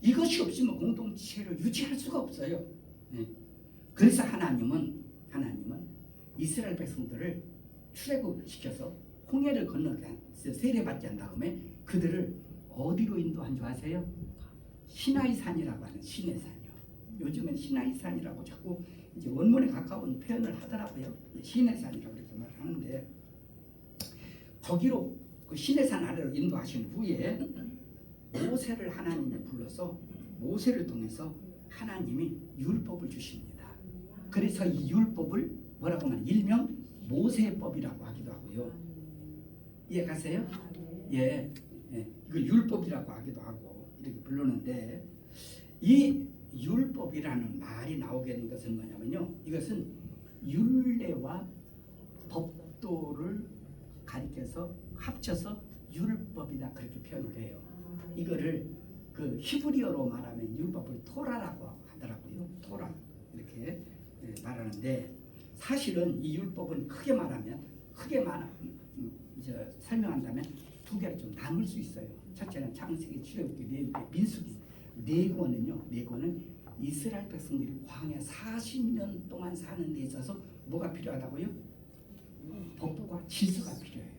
A: 이것이 없으면 공동체를 유지할 수가 없어요. 네. 그래서 하나님은 이스라엘 백성들을 출애굽시켜서 홍해를 건너게 세례받게 한 다음에 그들을 어디로 인도한 줄 아세요? 시나이산이라고 하는 시내산이요. 요즘엔 시나이산이라고 자꾸 이제 원문에 가까운 표현을 하더라고요. 시내산이라고 이렇게 말하는데 거기로 그 시내산 아래로 인도하신 후에 모세를 하나님이 불러서 모세를 통해서 하나님이 율법을 주십니다. 그래서 이 율법을 뭐라고 하면 일명 모세법이라고 하기도 하고요. 이해 가세요? 예, 이걸 율법이라고 하기도 하고 이렇게 부르는데 이 율법이라는 말이 나오게 된 것은 뭐냐면요. 이것은 율례와 법도를 가리켜서 합쳐서 율법이다 그렇게 표현을 해요. 이거를 그 히브리어로 말하면 율법을 토라라고 하더라고요. 토라 이렇게 말하는데 사실은 이 율법은 크게 설명한다면 두 개를 좀 나눌 수 있어요. 첫째는 창세기, 출애굽기, 레위기, 민수기 네 권은 이스라엘 백성들이 광야 40년 동안 사는 데 있어서 뭐가 필요하다고요? 법과 질서가 필요해요.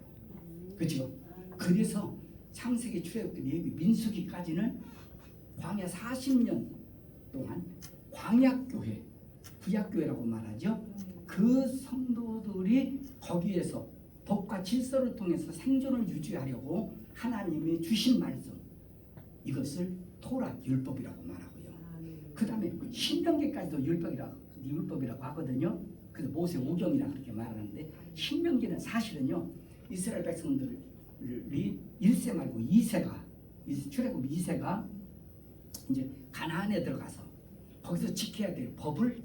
A: 그렇죠? 그래서 창세기, 출애굽기, 레위기, 민수기까지는 광야 40년 동안 광야교회, 구약교회라고 말하죠. 그 성도들이 거기에서 법과 질서를 통해서 생존을 유지하려고 하나님이 주신 말씀 이것을 토라 율법이라고 말하고요. 그 다음에 신명기까지도 율법이라고 하거든요. 그래서 모세 오경이라고 그렇게 말하는데 신명기는 사실은요 이스라엘 백성들이 1세 말고 2세가 출애굽 2세가 이제 가나안에 들어가서 거기서 지켜야 될 법을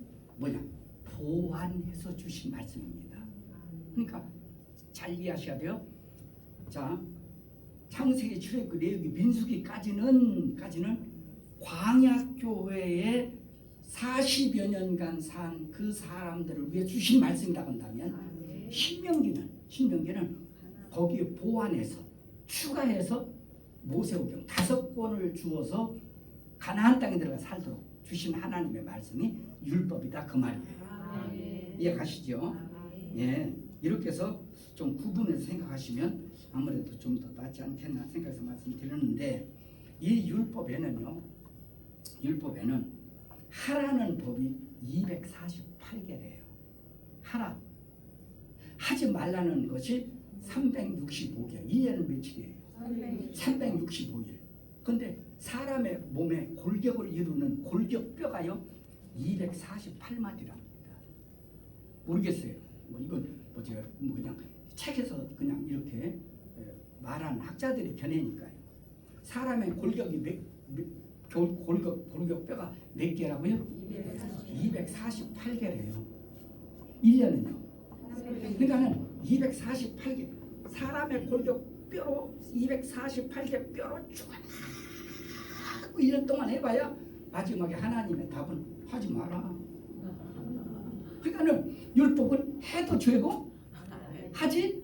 A: 보완해서 주신 말씀입니다. 그러니까 잘 이해하셔야 돼요. 자, 창세기, 출애굽기, 레위기, 민수기까지는 광야교회에 40여 년간 산 그 사람들을 위해 주신 말씀이라고 한다면 신명기는 거기에 보완해서 추가해서 모세오경 5권을 주어서 가나안 땅에 들어가 살도록 주신 하나님의 말씀이 율법이다 그 말이에요. 이해가시죠? 예, 이렇게 해서 좀 구분해서 생각하시면 아무래도 좀 더 낫지 않겠나 생각해서 말씀드렸는데 이 율법에는 하라는 법이 248개래요. 하지 말라는 것이 365개. 1년은 며칠이에요? 365일. 근데 사람의 몸에 골격을 이루는 골격뼈가요 248마디랍니다. 모르겠어요. 이건 제가 그냥 책에서 그냥 이렇게 말한 학자들의 견해니까요. 사람의 골격뼈가 몇 개라고요? 248개래요. 1년은요. 그러니까는 248개 사람의 골격 뼈로 248개 뼈로 쭉 1년 동안 해봐야 마지막에 하나님의 답은 하지 마라. 그러니까는 율법은 해도 죄고 하지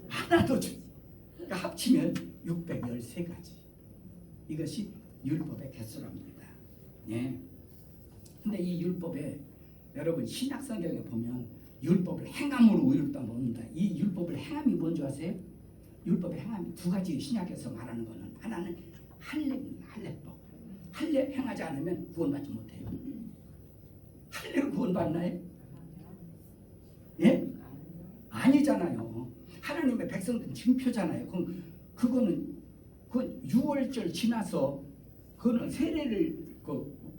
A: 않아도 죄. 그러니까 합치면 613가지. 이것이 율법의 개수랍니다. 예. 근데 이 율법에 여러분 신약 성경에 보면 율법을 행함으로 의롭다 봅니다. 이 율법을 행함이 뭔지 아세요? 율법의 행함이 두 가지 신약에서 말하는 거는 하나는 할례입니다. 할례법. 할례 행하지 않으면 구원받지 못해요. 할례로 구원받나요? 예? 아니잖아요. 하나님의 백성들은 징표잖아요. 그건 6월절 지나서 그거는 세례를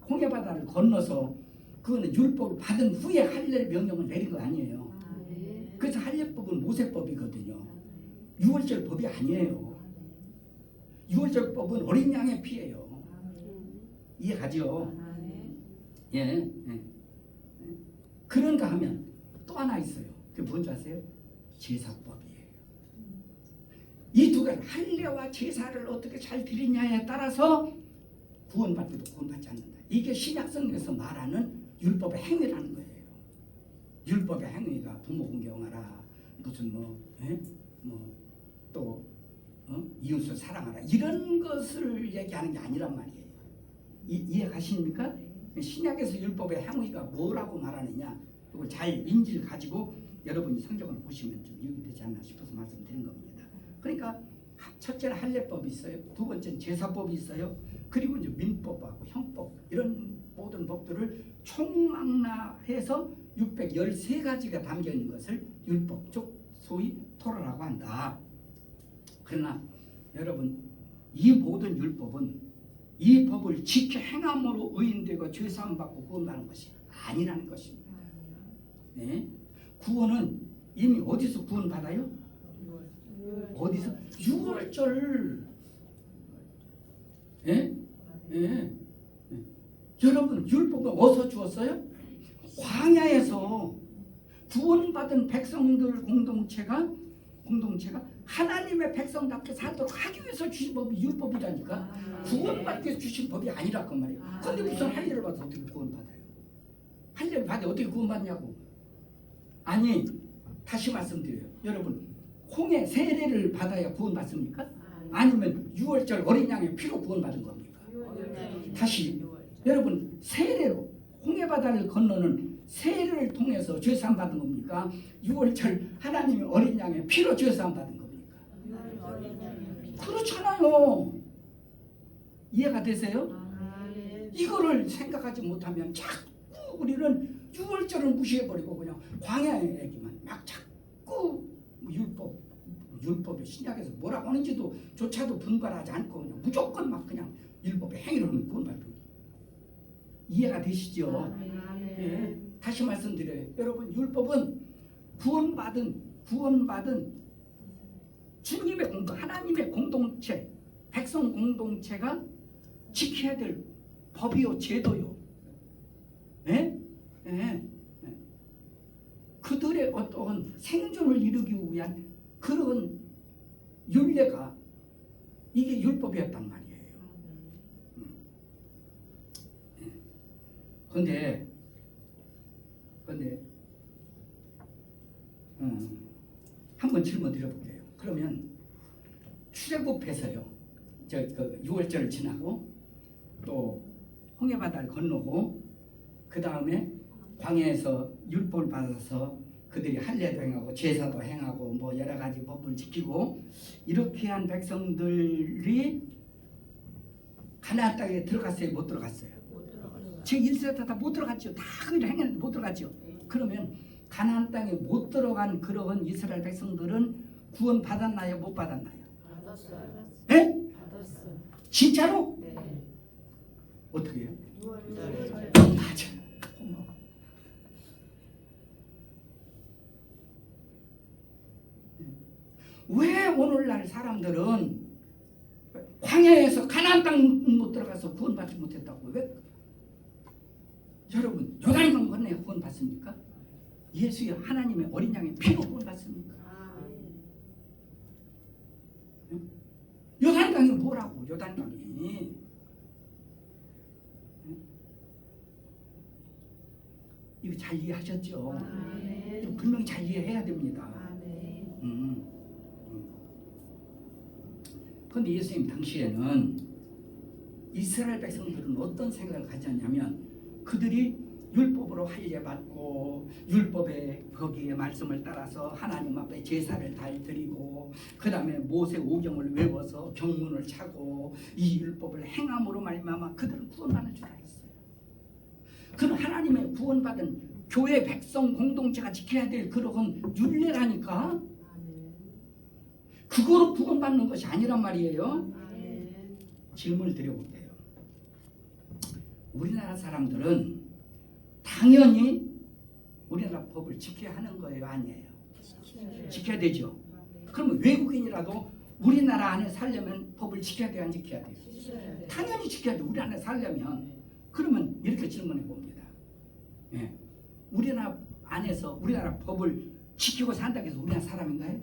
A: 홍해바다를 건너서 그거는 율법을 받은 후에 할례 명령을 내린 거 아니에요. 그래서 할례법은 모세법이거든요. 6월절 법이 아니에요. 6월절 법은 어린 양의 피예요. 이해가죠? 예. 그런가 하면 또 하나 있어요. 그게 뭔지 아세요? 제사법이에요. 이 두 가지 할례와 제사를 어떻게 잘 드리냐에 따라서 구원받기도 구원받지 않는다. 이게 신약성경에서 말하는 율법의 행위라는 거예요. 율법의 행위가 부모 공경하라, 무슨 또 이웃을 사랑하라 이런 것을 얘기하는 게 아니란 말이에요. 이해가십니까? 신약에서 율법의 행위가 뭐라고 말하느냐 이걸 잘 인지를 가지고 여러분이 성경을 보시면 좀 이해가 되지 않나 싶어서 말씀드린 겁니다. 그러니까 첫째는 할례법이 있어요. 두 번째는 제사법이 있어요. 그리고 이제 민법하고 형법 이런 모든 법들을 총망라해서 613가지가 담겨 있는 것을 율법, 즉 소위 토라라고 한다. 그러나 여러분 이 모든 율법은 이 법을 지켜 행함으로 의인되고 죄사함 받고 구원받는 것이 아니라는 것입니다. 네? 구원은 이미 어디서 구원받아요? 어디서? 6월절. 예? 예. 여러분 율법은 어디서 주었어요? 광야에서 구원받은 백성들 공동체가 하나님의 백성답게 살도록 하기 위해서 주신 법이 율법이라니까. 구원받기 위해서 주신 법이 아니라 그 말이에요. 그런데 무슨 할례를 받아서 어떻게 구원받아요? 할례를 받아 어떻게 구원받냐고. 아니 다시 말씀드려요. 여러분 홍해 세례를 받아야 구원받습니까? 아니면 6월절 어린 양의 피로 구원받은 겁니까? 다시 여러분 세례로 홍해바다를 건너는 세례를 통해서 죄사함 받은 겁니까? 6월절 하나님의 어린 양의 피로 죄사함 받은 겁니까? 그렇잖아요. 이해가 되세요? 이거를 생각하지 못하면 자꾸 우리는 6월절을 무시해버리고 그냥 광야의 얘기만 막 자꾸 율법의 신약에서 뭐라고 하는지도 조차도 분별하지 않고 그냥 무조건 막 그냥 율법의 행위로는 구원받는 거예요. 이해가 되시죠? 예. 다시 말씀드려요. 여러분 율법은 구원받은 주님의 하나님의 공동체, 백성 공동체가 지켜야 될 법이요 제도요. 예? 예. 그들의 어떤 생존을 이루기 위한 그런 율례가 이게 율법이었단 말이에요. 그런데 한번 질문 드려볼게요. 그러면 출애굽해서요. 그 6월절을 지나고 또 홍해바다를 건너고 그 다음에 광야에서 율법을 받아서 그들이 할례도 행하고 제사도 행하고 뭐 여러 가지 법을 지키고 이렇게 한 백성들이 가나안 땅에 들어갔어요? 못 들어갔어요? 제 1세대 다 못 들어갔죠. 다 그걸 행했는데 못 들어갔죠. 그러면 가나안 땅에 못 들어간 그런 이스라엘 백성들은 구원 받았나요? 못 받았나요?
B: 받았어요.
A: 네?
B: 받았어요.
A: 진짜로?
B: 네.
A: 어떻게 해요?
B: 6월절.
A: 맞아. 왜 오늘날 사람들은 광야에서 가나안 땅 못 들어가서 구원받지 못했다고? 왜? 여러분 요단강 건너야 구원받습니까? 예수의 하나님의 어린 양의 피로 구원받습니까? 요단강이 뭐라고? 요단강이 이거 잘 이해하셨죠?
B: 아멘.
A: 분명히 잘 이해해야 됩니다.
B: 아멘.
A: 그런데 예수님 당시에는 이스라엘 백성들은 어떤 생각을 가졌냐면 그들이 율법으로 할례받고 율법의 거기에 말씀을 따라서 하나님 앞에 제사를 드리고 그 다음에 모세 오경을 외워서 경문을 차고 이 율법을 행함으로 말미암아 그들은 구원받는 줄 알았어요. 그는 하나님의 구원받은 교회 백성 공동체가 지켜야 될 그러한 율례라니까 그거로 구원받는 것이 아니란 말이에요.
B: 아멘.
A: 질문을 드려볼게요. 우리나라 사람들은 당연히 우리나라 법을 지켜야 하는 거예요, 아니에요? 지켜야 되죠. 그러면 외국인이라도 우리나라 안에 살려면 법을 지켜야 돼요, 안 지켜야 돼요? 당연히 지켜야 돼요. 우리 안에 살려면. 그러면 이렇게 질문해 봅니다. 예. 우리나라 안에서 우리나라 법을 지키고 산다고 해서 우리나라 사람인가요?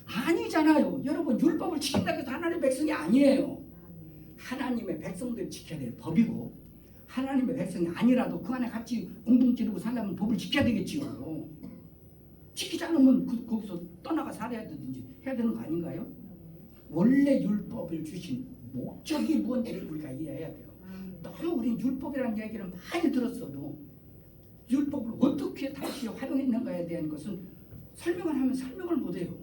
A: 아니잖아요. 여러분, 율법을 지킨다고 해서 하나님의 백성이 아니에요. 하나님의 백성들이 지켜야 될 법이고 하나님의 백성이 아니라도 그 안에 같이 공동체로 살려면 법을 지켜야 되겠지요. 지키지 않으면 거기서 떠나가 살아야 되든지 해야 되는 거 아닌가요? 원래 율법을 주신 목적이 무언지를 우리가 이해해야 돼요. 너무 우리는 율법이라는 얘기를 많이 들었어도 율법을 어떻게 다시 활용했는가에 대한 것은 설명을 하면 설명을 못해요.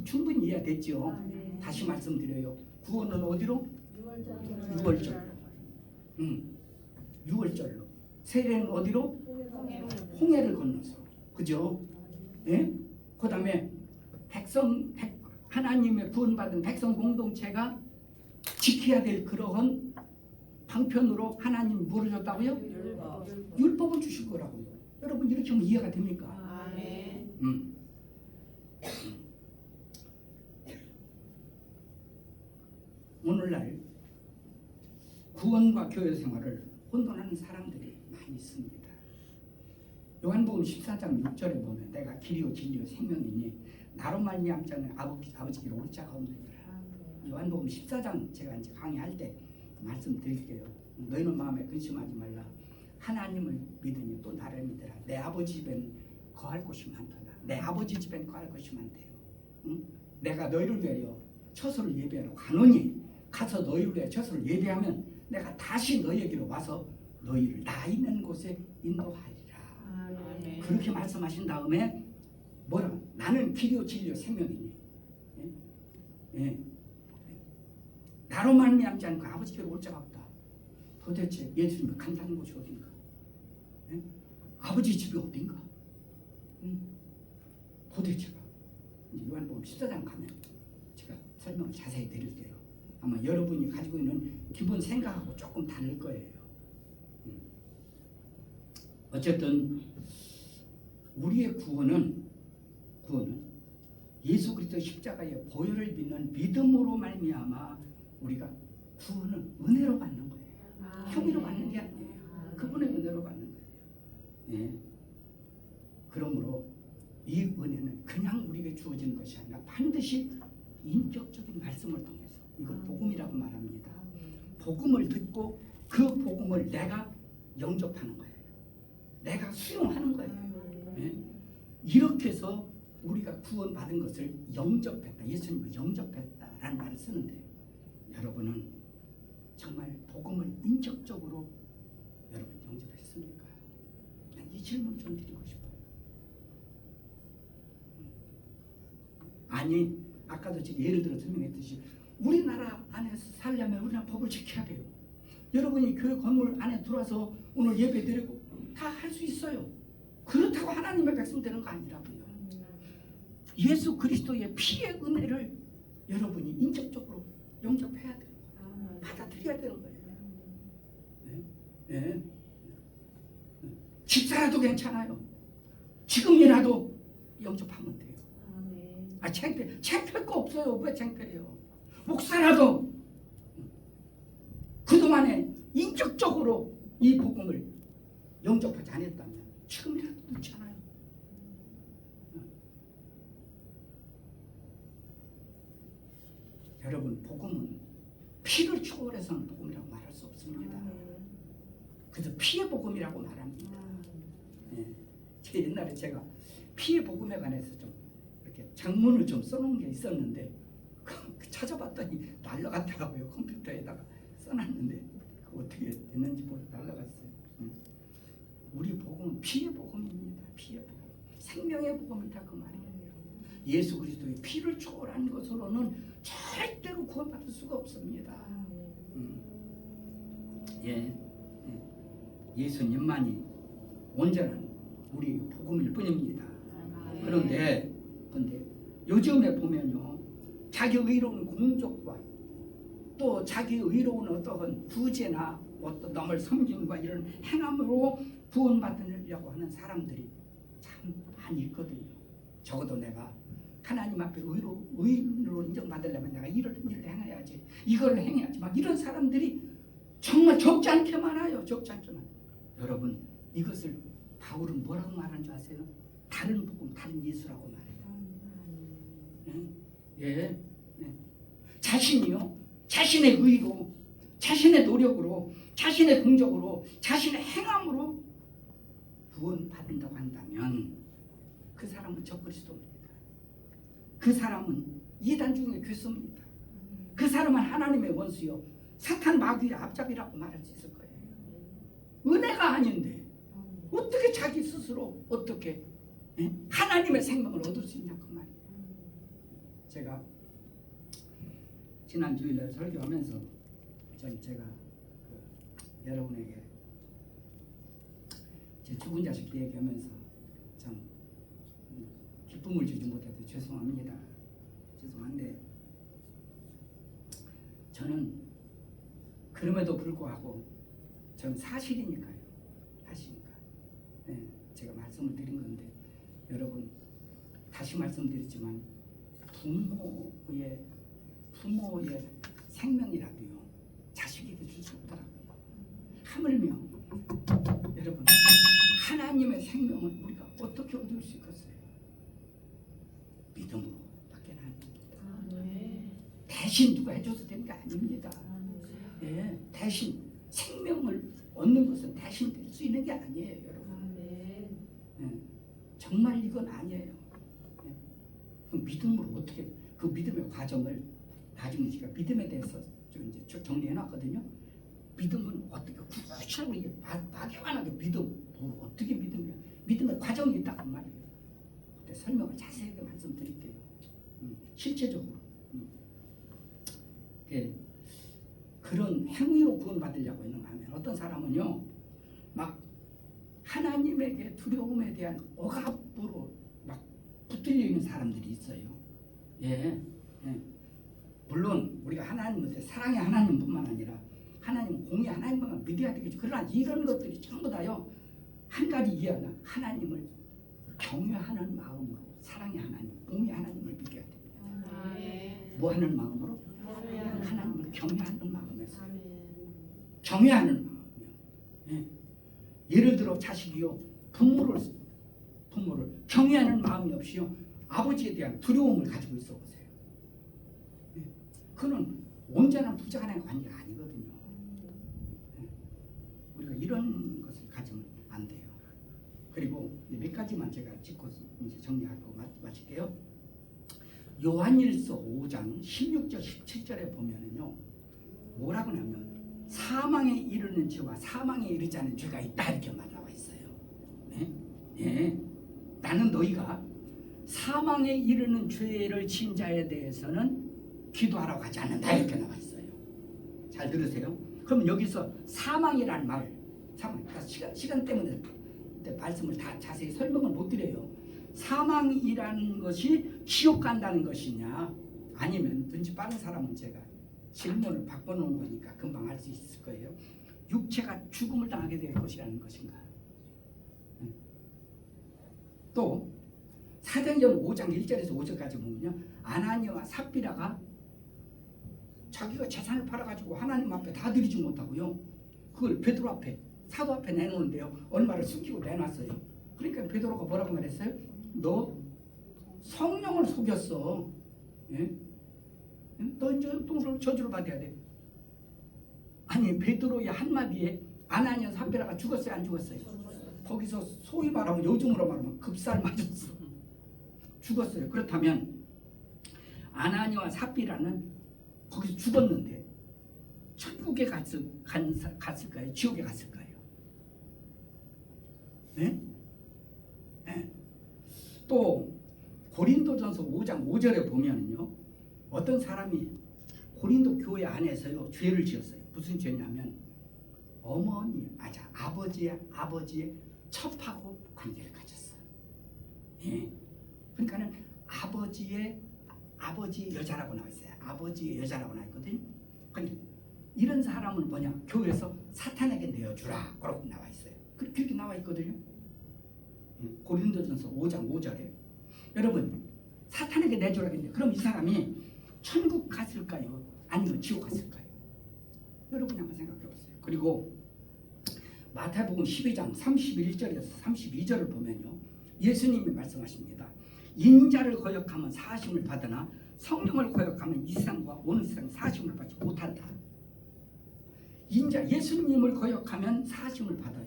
A: 충분히 이해됐죠? 다시 말씀드려요. 구원은 어디로? 6월절로. 6월절로. 세례는 어디로? 홍해를 건너서. 그죠? 예? 그 다음에 하나님의 구원받은 백성 공동체가 지켜야 될 그러한 방편으로 하나님이 뭐를 줬다고요? 율법을 주실 거라고요. 여러분 이렇게 하면 이해가 됩니까?
B: 아멘.
A: 오늘날 구원과 교회 생활을 혼돈하는 사람들이 많이 있습니다. 요한복음 14장 6절에 보면 내가 길이요 진리요 생명이니 나로 말미암지 않으면 아버지께로 올 자가 없느니라. 요한복음 14장 제가 이제 강의할 때 말씀드릴게요. 너희는 마음에 근심하지 말라. 하나님을 믿으니 또 나를 믿으라. 내 아버지 집엔 거할 곳이 많도다. 내 아버지 집엔 거할 곳이 많대요. 응? 내가 너희를 위하여 처소를 예배하러 가노니 가서 너희를 위하여 처소를 예배하면 내가 다시 너희에게로 와서 너희를 나 있는 곳에 인도하리라.
B: 아멘.
A: 그렇게 말씀하신 다음에 뭐라? 나는 길이요 진리요 생명이니 예? 나로 말미암지 않고 아버지께로 올 자가 없다. 도대체 예수님이 간다는 곳이 어딘가? 예? 아버지 집이 어딘가? 도대체가 요한복음 14장 가면 제가 설명을 자세히 드릴게요. 아마 여러분이 가지고 있는 기본 생각하고 조금 다를 거예요. 어쨌든 우리의 구원은 예수 그리스도 십자가의 보혈을 믿는 믿음으로 말미암아 우리가 구원은 은혜로 받는 거예요. 형의로 받는 게 아니에요. 그분의 은혜로 받는 거예요. 예. 그러므로 이 은혜는 그냥 우리에게 주어지는 것이 아니라 반드시 인격적인 말씀을 통해서 이걸 복음이라고 말합니다. 복음을 듣고 그 복음을 내가 영접하는 거예요. 내가 수용하는 거예요. 예? 이렇게 해서 우리가 구원받은 것을 영접했다. 예수님을 영접했다라는 말을 쓰는데 여러분은 정말 복음을 인격적으로 여러분 영접했습니까? 난 이 질문 좀 드리고 싶어요. 아니 아까도 제가 예를 들어 설명했듯이 우리나라 안에서 살려면 우리나라 법을 지켜야 돼요. 여러분이 교회 건물 안에 들어와서 오늘 예배 드리고 다 할 수 있어요. 그렇다고 하나님의 백성 되는 거 아니라고요. 예수 그리스도의 피의 은혜를 여러분이 인격적으로 영접해야 돼요. 받아들여야 되는 거예요. 네? 네. 집사라도 괜찮아요. 지금이라도 영접하면 돼요. 창피할 거 없어요. 왜 창피해요? 목사라도 그동안에 인격적으로 이 복음을 영접하지 않았다면 지금이라도 늦잖아요. 여러분 복음은 피를 초월해서는 복음이라고 말할 수 없습니다. 그래서 피의 복음이라고 말합니다. 예. 옛날에 제가 피의 복음에 관해서 좀 이렇게 장문을 좀 써놓은 게 있었는데 찾아봤더니 날라갔더라고요. 컴퓨터에다가 써놨는데 어떻게 됐는지 모르고 날라갔어요. 우리 복음은 피의 복음입니다. 피의 복음, 생명의 복음이다 그 말이에요. 예수 그리스도의 피를 초월한 것으로는 절대로 구원받을 수가 없습니다. 예, 예수님만이 온전한 우리 복음일 뿐입니다. 그런데 요즘에 보면요, 자기 의로운 공적과 또 자기 의로운 어떠한 부재나 어떤 남을 섬김과 이런 행함으로 구원받으려고 하는 사람들이 참 많이 있거든요. 적어도 내가 하나님 앞에 의인으로 인정받으려면 내가 일을 행해야지, 이걸 행해야지, 막 이런 사람들이 정말 적지 않게 많아요. 적지 않게 많아요. 여러분, 이것을 바울은 뭐라고 말하는 줄 아세요? 다른 복음, 다른 예수라고 말해요. 예. 자신이요, 자신의 의로, 자신의 노력으로, 자신의 공적으로, 자신의 행함으로 구원받는다고 한다면 그 사람은 적그리스도입니다. 그 사람은 이단 중의 괴수입니다. 그 사람은 하나님의 원수요, 사탄 마귀의 앞잡이라고 말할 수 있을 거예요. 은혜가 아닌데 어떻게 자기 스스로 어떻게 하나님의 생명을 얻을 수 있냐 그 말이에요. 제가 지난 주일날 설교하면서 제가 여러분에게 제 죽은 자식 얘기하면서 참 기쁨을 주지 못해서 죄송합니다. 죄송한데 저는 그럼에도 불구하고 저는 사실이니까요. 사실이니까. 제가 말씀을 드린 건데 여러분 다시 말씀드리지만 부모의 생명이라도요 자식에게 줄 수 없더라고요. 하물며 여러분 하나님의 생명은 우리가 어떻게 얻을 수 있겠어요? 믿음으로 밖에 아닙니다. 대신 누가 해줘서 되는 게 아닙니다. 예, 대신 생명을 얻는 것은 대신 될 수 있는 게 아니에요, 여러분. 예, 정말 이건 아니에요. 예, 그 믿음으로 어떻게 그 믿음의 과정을 나중에 제가 믿음에 대해서 좀 이제 쭉 정리해놨거든요. 믿음은 어떻게 구체적으로 이게 막연하게 믿음으로 어떻게 믿음이야? 믿음의 과정이 있다고 말이에요. 그때 설명을 자세하게 말씀드릴게요. 실제적으로. 예. 그런 행위로 구원받으려고 있는 하면 어떤 사람은요 막 하나님에게 두려움에 대한 억압으로 막 붙들려 있는 사람들이 있어요. 예. 물론 우리가 하나님한테 사랑의 하나님뿐만 아니라 하나님 공의 하나님만 믿어야 되겠죠. 그러나 이런 것들이 전부 다요 한 가지 이해하나 하나님을 경외하는 마음으로 사랑의 하나님, 공의 하나님을 믿어야 됩니다. 뭐 하는 마음으로? 하나님을 경외하는 마음에서 경외하는 마음이요. 예. 예를 들어 자식이요 부모를 경외하는 마음이 없이요 아버지에 대한 두려움을 가지고 있어 보세요. 예. 그는 온전한 부자간의 관계가 아니거든요. 예. 우리가 이런 것을 가지면 안 돼요. 그리고 몇 가지만 제가 짚고 이제 정리하고 마칠게요. 요한일서 5장 16절 17절에 보면은요 뭐라고 하냐면 사망에 이르는 죄와 사망에 이르지 않은 죄가 있다 이렇게 나와 있어요. 예. 나는 너희가 사망에 이르는 죄를 지은 자에 대해서는 기도하라고 하지 않는다 이렇게 나와 있어요. 잘 들으세요. 그럼 여기서 사망이라는 말, 시간 때문에 말씀을 다 자세히 설명을 못 드려요. 사망이라는 것이 지옥 간다는 것이냐 아니면 든지 빠른 사람은 제가 질문을 바꿔놓은 거니까 금방 알 수 있을 거예요. 육체가 죽음을 당하게 될 것이라는 것인가. 또 사도행전 5장 1절에서 5절까지 보면요 아나니아와 삽비라가 자기가 재산을 팔아가지고 하나님 앞에 다 드리지 못하고요 그걸 베드로 앞에 사도 앞에 내놓는데요 얼마를 숨기고 내놨어요. 그러니까 베드로가 뭐라고 말했어요? 너 성령을 속였어. 예? 너 이제 저주를 받아야 돼. 아니 베드로의 한마디에 아나니아 삽비라가 죽었어요, 안 죽었어요? 거기서 소위 말하면 요즘으로 말하면 급살 맞았어. 죽었어요. 그렇다면 아나니아와 삽비라는 거기서 죽었는데 천국에 갔을까요? 지옥에 갔을까요? 네? 네. 또 고린도전서 5장 5절에 보면요, 어떤 사람이 고린도 교회 안에서요 죄를 지었어요. 무슨 죄냐면 아버지의 첩하고 관계를 가졌어요. 예. 그러니까는 아버지 여자라고 나와 있어요. 아버지의 여자라고 나와 있거든요. 그러니까 이런 사람은 뭐냐? 교회에서 사탄에게 내어주라 그렇게 나와 있어요. 그렇게 나와 있거든요. 고린도전서 5장 5절에 여러분 사탄에게 내주라 했는데 그럼 이 사람이 천국 갔을까요? 아니면 지옥 갔을까요? 여러분이 한번 생각해 보세요. 그리고 마태복음 12장 31절에서 32절을 보면요, 예수님이 말씀하십니다. 인자를 거역하면 사하심을 받으나 성령을 거역하면 이 세상과 오는 세상 사하심을 받지 못한다. 예수님을 거역하면 사하심을 받아요.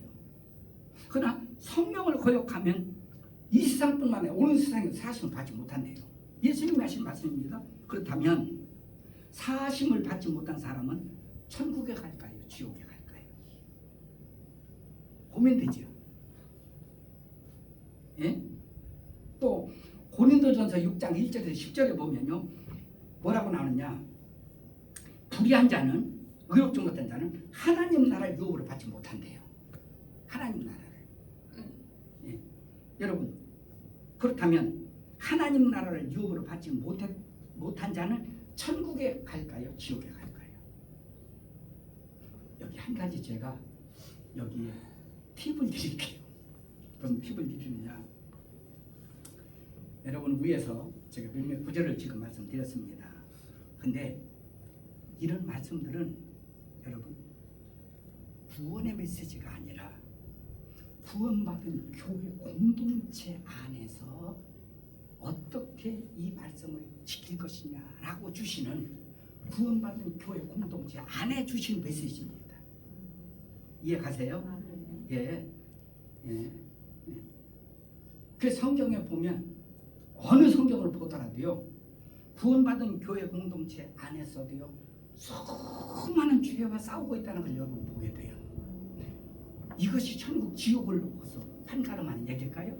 A: 그러나 성령을 거역하면 이 세상뿐만 아니라 오는 세상에서 사하심을 받지 못한대요. 예수님이 하신 말씀입니다. 그렇다면 사하심을 받지 못한 사람은 천국에 갈까요? 지옥에 갈까요? 고민되죠. 예? 또 고린도전서 6장 1절에서 10절에 보면요, 뭐라고 나오느냐? 불의한 자는, 의롭지 못한 자는 하나님 나라를 유업으로 받지 못한대요. 하나님 나라를. 예. 여러분, 그렇다면 하나님 나라를 유업으로 받지 못한 자는 천국에 갈까요? 지옥에 갈까요? 여기 한 가지 제가 여기에 팁을 드릴게요. 그럼 팁을 드리느냐? 여러분 위에서 제가 몇몇 구절을 지금 말씀드렸습니다. 근데 이런 말씀들은 여러분 구원의 메시지가 아니라 구원받은 교회 공동체 안에서 어떻게 이 말씀을 지킬 것이냐라고 주시는 구원받은 교회 공동체 안에 주신 메시지입니다. 이해 가세요? 예. 그 성경에 보면 어느 성경을 보더라도요, 구원받은 교회 공동체 안에서도요 수많은 죄와 싸우고 있다는 걸 여러분 보게 돼요. 이것이 천국 지옥을 놓고서 판가름하는 얘기일까요?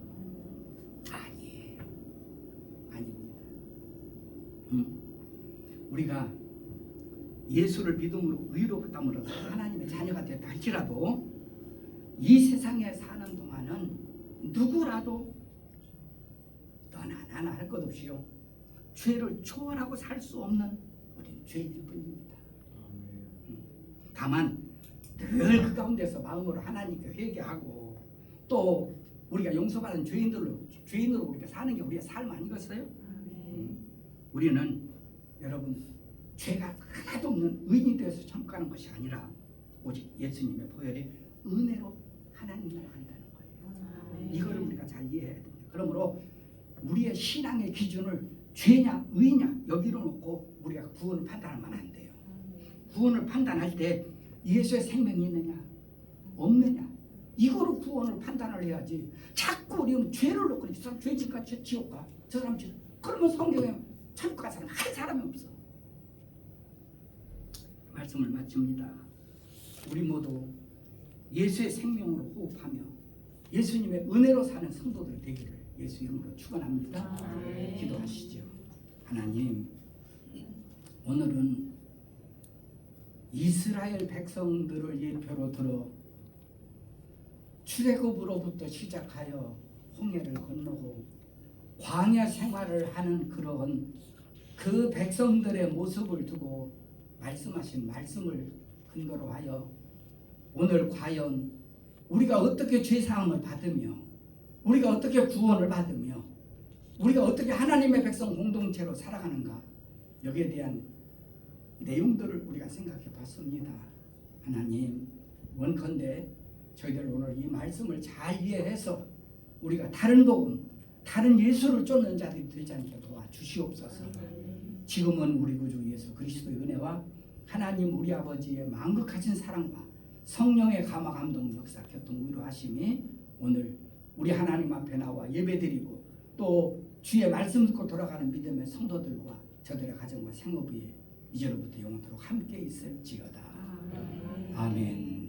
A: 아니에요. 아닙니다. 우리가 예수를 믿음으로 의롭다므로써 하나님의 자녀가 됐다 할지라도 이 세상에 사는 동안은 누구라도 너나 나나 할 것 없이요 죄를 초월하고 살 수 없는 우리는 죄인일 뿐입니다. 다만 늘 그 가운데서 마음으로 하나님께 회개하고 또 우리가 용서받은 죄인으로 우리가 사는 게 우리의 삶 아니겠어요? 우리는 여러분 죄가 하나도 없는 의인이 되어서 천국 가는 것이 아니라 오직 예수님의 보혈의 은혜로 하나님 나라 간다는 거예요. 이거를 우리가 잘 이해해야 됩니다. 그러므로 우리의 신앙의 기준을 죄냐 의냐 여기로 놓고 우리가 구원을 판단하면 안 돼요. 구원을 판단할 때 예수의 생명이 있느냐 없느냐 이거로 구원을 판단을 해야지 자꾸 우리는 죄를 놓고 저 사람 죄질까 지옥가 저 사람 지옥 그러면 성경에 천국 간 사람 한 사람이 없어. 말씀을 마칩니다. 우리 모두 예수의 생명으로 호흡하며 예수님의 은혜로 사는 성도들 되기를 예수 이름으로 축원합니다. 기도하시죠. 하나님, 오늘은 이스라엘 백성들을 예표로 들어 출애굽으로부터 시작하여 홍해를 건너고 광야 생활을 하는 그런 그 백성들의 모습을 두고 말씀하신 말씀을 근거로 하여 오늘 과연 우리가 어떻게 죄사함을 받으며 우리가 어떻게 구원을 받으며 우리가 어떻게 하나님의 백성 공동체로 살아가는가 여기에 대한 내용들을 우리가 생각해 봤습니다. 하나님 원컨대 저희들 오늘 이 말씀을 잘 이해해서 우리가 다른 복음 다른 예수를 쫓는 자들이 되지 않게 도와주시옵소서. 지금은 우리 구주 예수 그리스도의 은혜와 하나님 우리 아버지의 만극하신 사랑과 성령의 감화 감동 역사 교통 위로하심이 오늘 우리 하나님 앞에 나와 예배드리고 또 주의 말씀 듣고 돌아가는 믿음의 성도들과 저들의 가정과 생업 위에 이제로부터 영원토록 함께 있을지어다. 아멘.